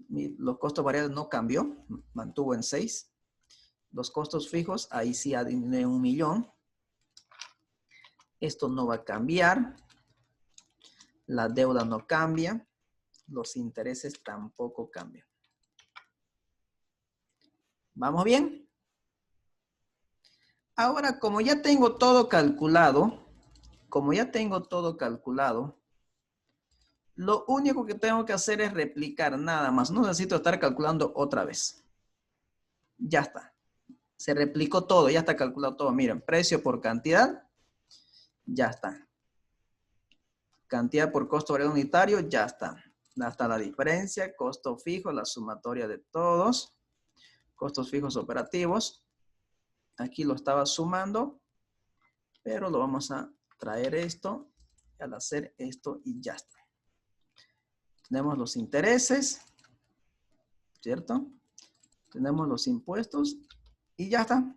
Speaker 1: Los costos variables no cambió, mantuvo en 6. Los costos fijos, ahí sí ha disminuido en 1 millón. Esto no va a cambiar. La deuda no cambia. Los intereses tampoco cambian. ¿Vamos bien? Ahora, como ya tengo todo calculado, lo único que tengo que hacer es replicar nada más. No necesito estar calculando otra vez. Ya está. Se replicó todo, ya está calculado todo. Miren, precio por cantidad, ya está. Cantidad por costo variable unitario, ya está. Ya está la diferencia, costo fijo, la sumatoria de todos. Costos fijos operativos. Aquí lo estaba sumando, pero lo vamos a traer esto, al hacer esto y ya está. Tenemos los intereses, ¿cierto? Tenemos los impuestos y ya está.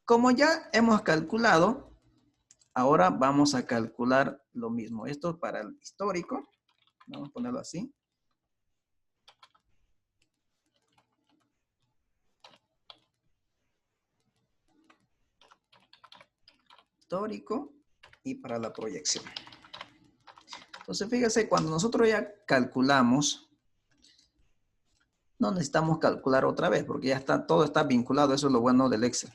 Speaker 1: Como ya hemos calculado, ahora vamos a calcular lo mismo. Esto para el histórico. Vamos a ponerlo así. Histórico y para la proyección. Entonces, fíjese, cuando nosotros ya calculamos, no necesitamos calcular otra vez porque ya está, todo está vinculado. Eso es lo bueno del Excel.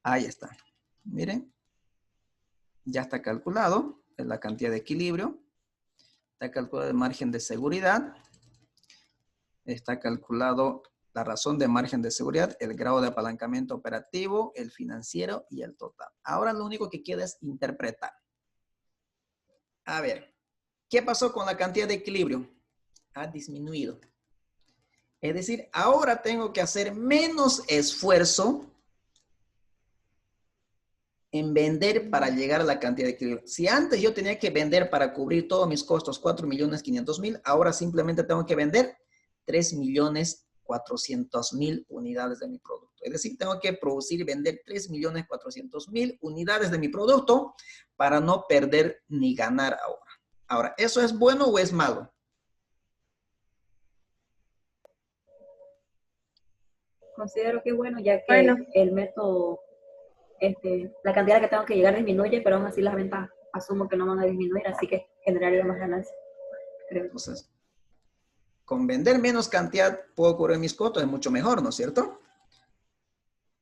Speaker 1: Ahí está. Miren. Ya está calculado la cantidad de equilibrio. Está calculado el margen de seguridad. Está calculado la razón de margen de seguridad, el grado de apalancamiento operativo, el financiero y el total. Ahora lo único que queda es interpretar. A ver, ¿qué pasó con la cantidad de equilibrio? Ha disminuido. Es decir, ahora tengo que hacer menos esfuerzo en vender para llegar a la cantidad de equilibrio. Si antes yo tenía que vender para cubrir todos mis costos 4.500.000, ahora simplemente tengo que vender 3.400.000 unidades de mi producto. Es decir, tengo que producir y vender 3.400.000 unidades de mi producto para no perder ni ganar ahora. Ahora, ¿eso es bueno o es malo?
Speaker 2: Considero que es bueno, ya que el método, la cantidad que tengo que llegar disminuye, pero aún así las ventas asumo que no van a disminuir, así que generaría más ganancias, creo.
Speaker 1: Entonces, con vender menos cantidad puedo cubrir mis costos, es mucho mejor, ¿no es cierto?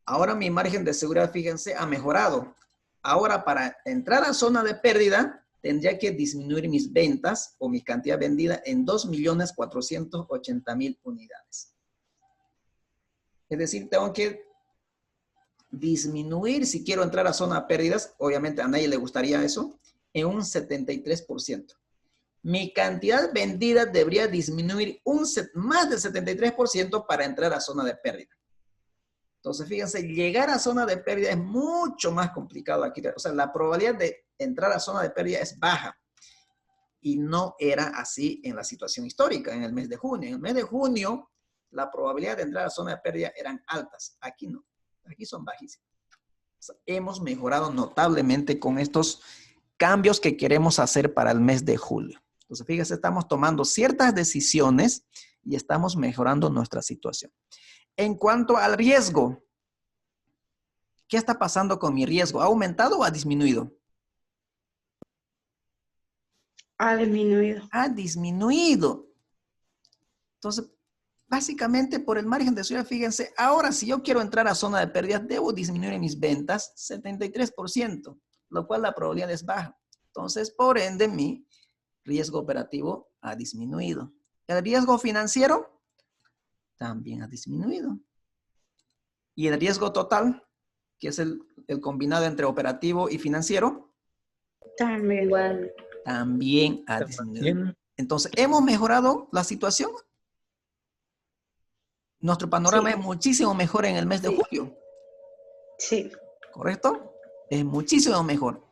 Speaker 1: Ahora mi margen de seguridad, fíjense, ha mejorado. Ahora para entrar a zona de pérdida, tendría que disminuir mis ventas o mi cantidad vendida en 2.480.000 unidades. Es decir, tengo que disminuir, si quiero entrar a zona de pérdidas, obviamente a nadie le gustaría eso, en un 73%. Mi cantidad vendida debería disminuir más del 73% para entrar a zona de pérdida. Entonces, fíjense, llegar a zona de pérdida es mucho más complicado aquí. O sea, la probabilidad de entrar a zona de pérdida es baja. Y no era así en la situación histórica, en el mes de junio. En el mes de junio, la probabilidad de entrar a zona de pérdida eran altas. Aquí no. Aquí son bajísimas. O sea, hemos mejorado notablemente con estos cambios que queremos hacer para el mes de julio. Entonces, fíjense, estamos tomando ciertas decisiones y estamos mejorando nuestra situación. En cuanto al riesgo, ¿qué está pasando con mi riesgo? ¿Ha aumentado o ha disminuido?
Speaker 3: Ha disminuido.
Speaker 1: Ha disminuido. Entonces, básicamente por el margen de seguridad, fíjense, ahora si yo quiero entrar a zona de pérdida, debo disminuir en mis ventas 73%, lo cual la probabilidad es baja. Entonces, por ende, mi riesgo operativo ha disminuido. El riesgo financiero también ha disminuido. Y el riesgo total, que es el combinado entre operativo y financiero,
Speaker 3: También.
Speaker 2: Igual.
Speaker 1: también ha disminuido. Entonces, ¿hemos mejorado la situación? Nuestro panorama es muchísimo mejor en el mes de julio.
Speaker 3: Sí.
Speaker 1: ¿Correcto? Es muchísimo mejor.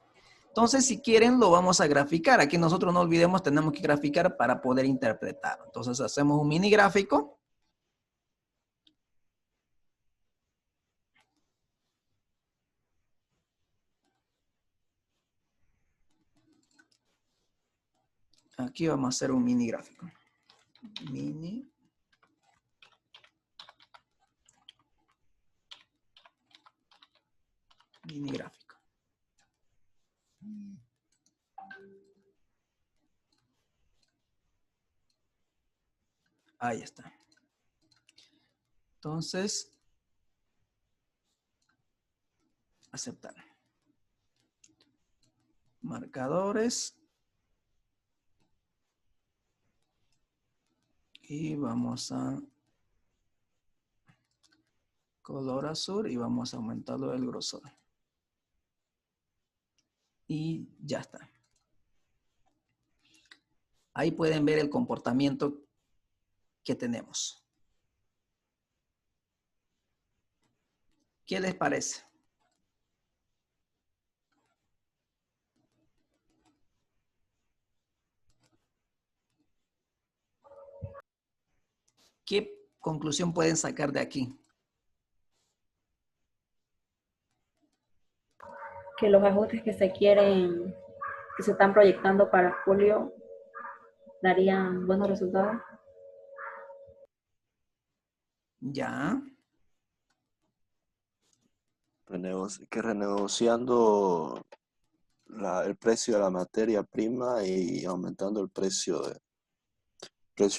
Speaker 1: Entonces, si quieren, lo vamos a graficar. Aquí nosotros no olvidemos, tenemos que graficar para poder interpretar. Entonces, hacemos un mini gráfico. Aquí vamos a hacer un mini gráfico. Mini gráfico. Ahí está. Entonces, aceptar. Marcadores. Y vamos a color azul y vamos a aumentarlo el grosor. Y ya está. Ahí pueden ver el comportamiento que tenemos. ¿Qué les parece? ¿Qué conclusión pueden sacar de aquí?
Speaker 2: Que los ajustes que se están proyectando para julio, darían buenos resultados.
Speaker 1: Ya.
Speaker 5: Que renegociando el precio de la materia prima y aumentando el precio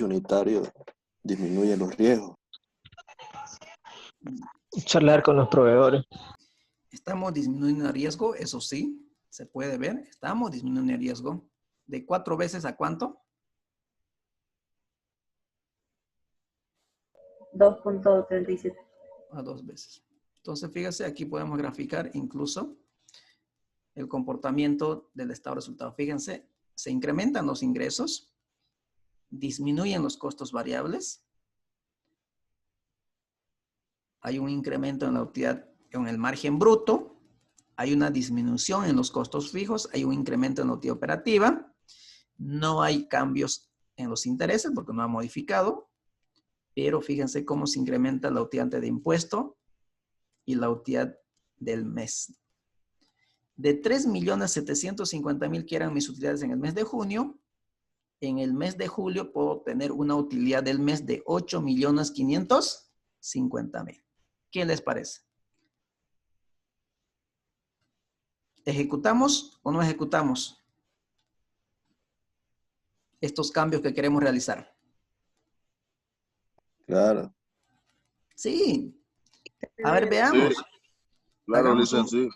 Speaker 5: unitario disminuye los riesgos.
Speaker 7: Charlar con los proveedores.
Speaker 1: Estamos disminuyendo el riesgo, eso sí, se puede ver. Estamos disminuyendo el riesgo. ¿De 4 veces a cuánto?
Speaker 2: 2.37.
Speaker 1: A 2 veces. Entonces, fíjese, aquí podemos graficar incluso el comportamiento del estado de resultado. Fíjense, se incrementan los ingresos, disminuyen los costos variables, hay un incremento en la utilidad, en el margen bruto, hay una disminución en los costos fijos, hay un incremento en la utilidad operativa, no hay cambios en los intereses porque no ha modificado, pero fíjense cómo se incrementa la utilidad de impuesto y la utilidad del mes. De 3.750.000 que eran mis utilidades en el mes de junio, en el mes de julio puedo tener una utilidad del mes de 8.550.000. ¿Qué les parece? ¿Ejecutamos o no ejecutamos estos cambios que queremos realizar?
Speaker 5: Claro.
Speaker 1: Sí. A ver, veamos.
Speaker 8: Sí, claro, licenciado.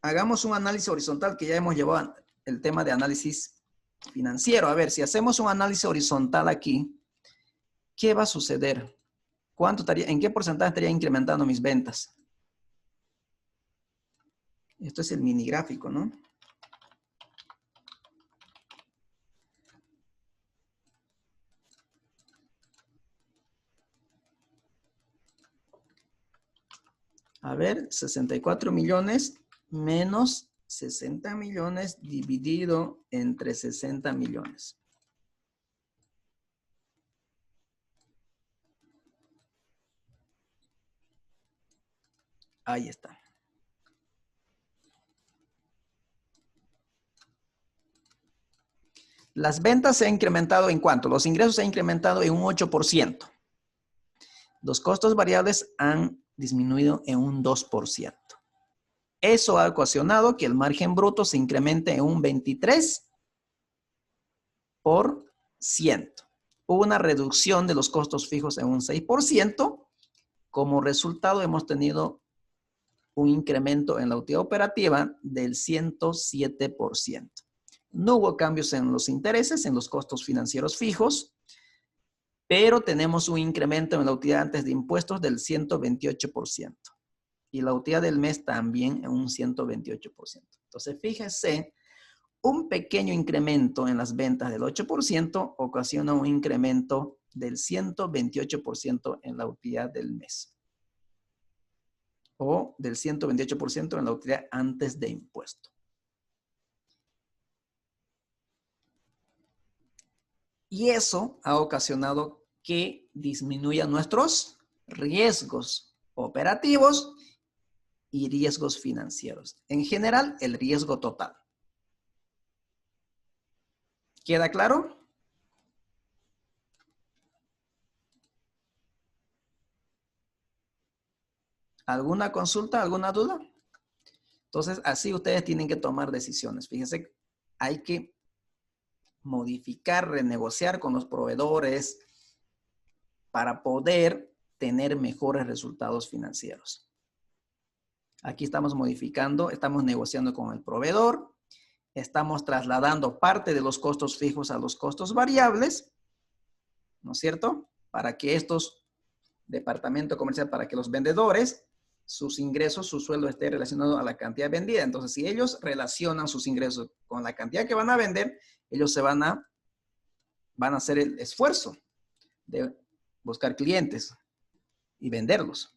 Speaker 1: Hagamos un análisis horizontal que ya hemos llevado el tema de análisis financiero. A ver, si hacemos un análisis horizontal aquí, ¿qué va a suceder? ¿En qué porcentaje estaría incrementando mis ventas? Esto es el mini gráfico, ¿no? A ver, 64 millones menos 60 millones dividido entre 60 millones. Ahí está. Las ventas se han incrementado ¿en cuánto? Los ingresos se han incrementado en un 8%. Los costos variables han disminuido en un 2%. Eso ha ocasionado que el margen bruto se incremente en un 23%. Hubo una reducción de los costos fijos en un 6%. Como resultado hemos tenido un incremento en la utilidad operativa del 107%. No hubo cambios en los intereses, en los costos financieros fijos, pero tenemos un incremento en la utilidad antes de impuestos del 128%. Y la utilidad del mes también en un 128%. Entonces, fíjese, un pequeño incremento en las ventas del 8% ocasiona un incremento del 128% en la utilidad del mes. O del 128% en la utilidad antes de impuesto. Y eso ha ocasionado que disminuyan nuestros riesgos operativos y riesgos financieros. En general, el riesgo total. ¿Queda claro? ¿Alguna consulta, alguna duda? Entonces, así ustedes tienen que tomar decisiones. Fíjense, hay que modificar, renegociar con los proveedores para poder tener mejores resultados financieros. Aquí estamos modificando, estamos negociando con el proveedor, estamos trasladando parte de los costos fijos a los costos variables, ¿no es cierto? Para que estos departamentos comerciales, para que los vendedores, sus ingresos, su sueldo esté relacionado a la cantidad vendida. Entonces, si ellos relacionan sus ingresos con la cantidad que van a vender, ellos van a hacer el esfuerzo de buscar clientes y venderlos.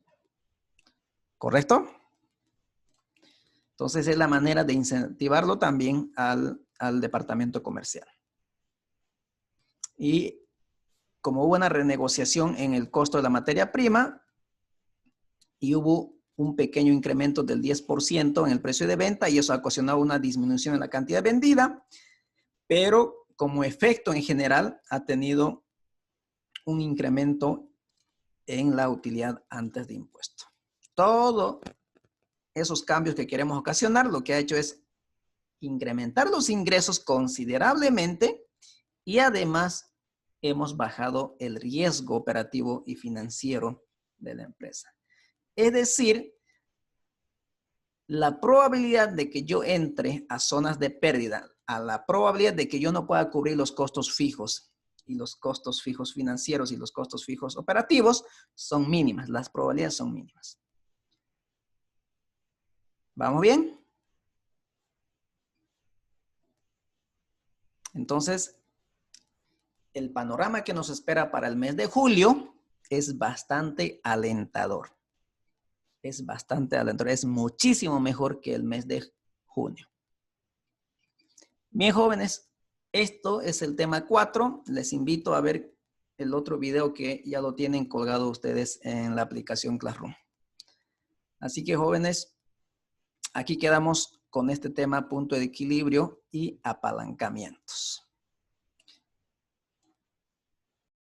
Speaker 1: ¿Correcto? Entonces, es la manera de incentivarlo también al departamento comercial. Y como hubo una renegociación en el costo de la materia prima y hubo un pequeño incremento del 10% en el precio de venta y eso ha ocasionado una disminución en la cantidad vendida, pero como efecto en general ha tenido un incremento en la utilidad antes de impuesto. Todos esos cambios que queremos ocasionar lo que ha hecho es incrementar los ingresos considerablemente y además hemos bajado el riesgo operativo y financiero de la empresa. Es decir, la probabilidad de que yo entre a zonas de pérdida, a la probabilidad de que yo no pueda cubrir los costos fijos y los costos fijos financieros y los costos fijos operativos son mínimas. Las probabilidades son mínimas. ¿Vamos bien? Entonces, el panorama que nos espera para el mes de julio es bastante alentador. Es bastante alentador. Es muchísimo mejor que el mes de junio. Bien, jóvenes, esto es el tema 4. Les invito a ver el otro video que ya lo tienen colgado ustedes en la aplicación Classroom. Así que, jóvenes, aquí quedamos con este tema punto de equilibrio y apalancamientos.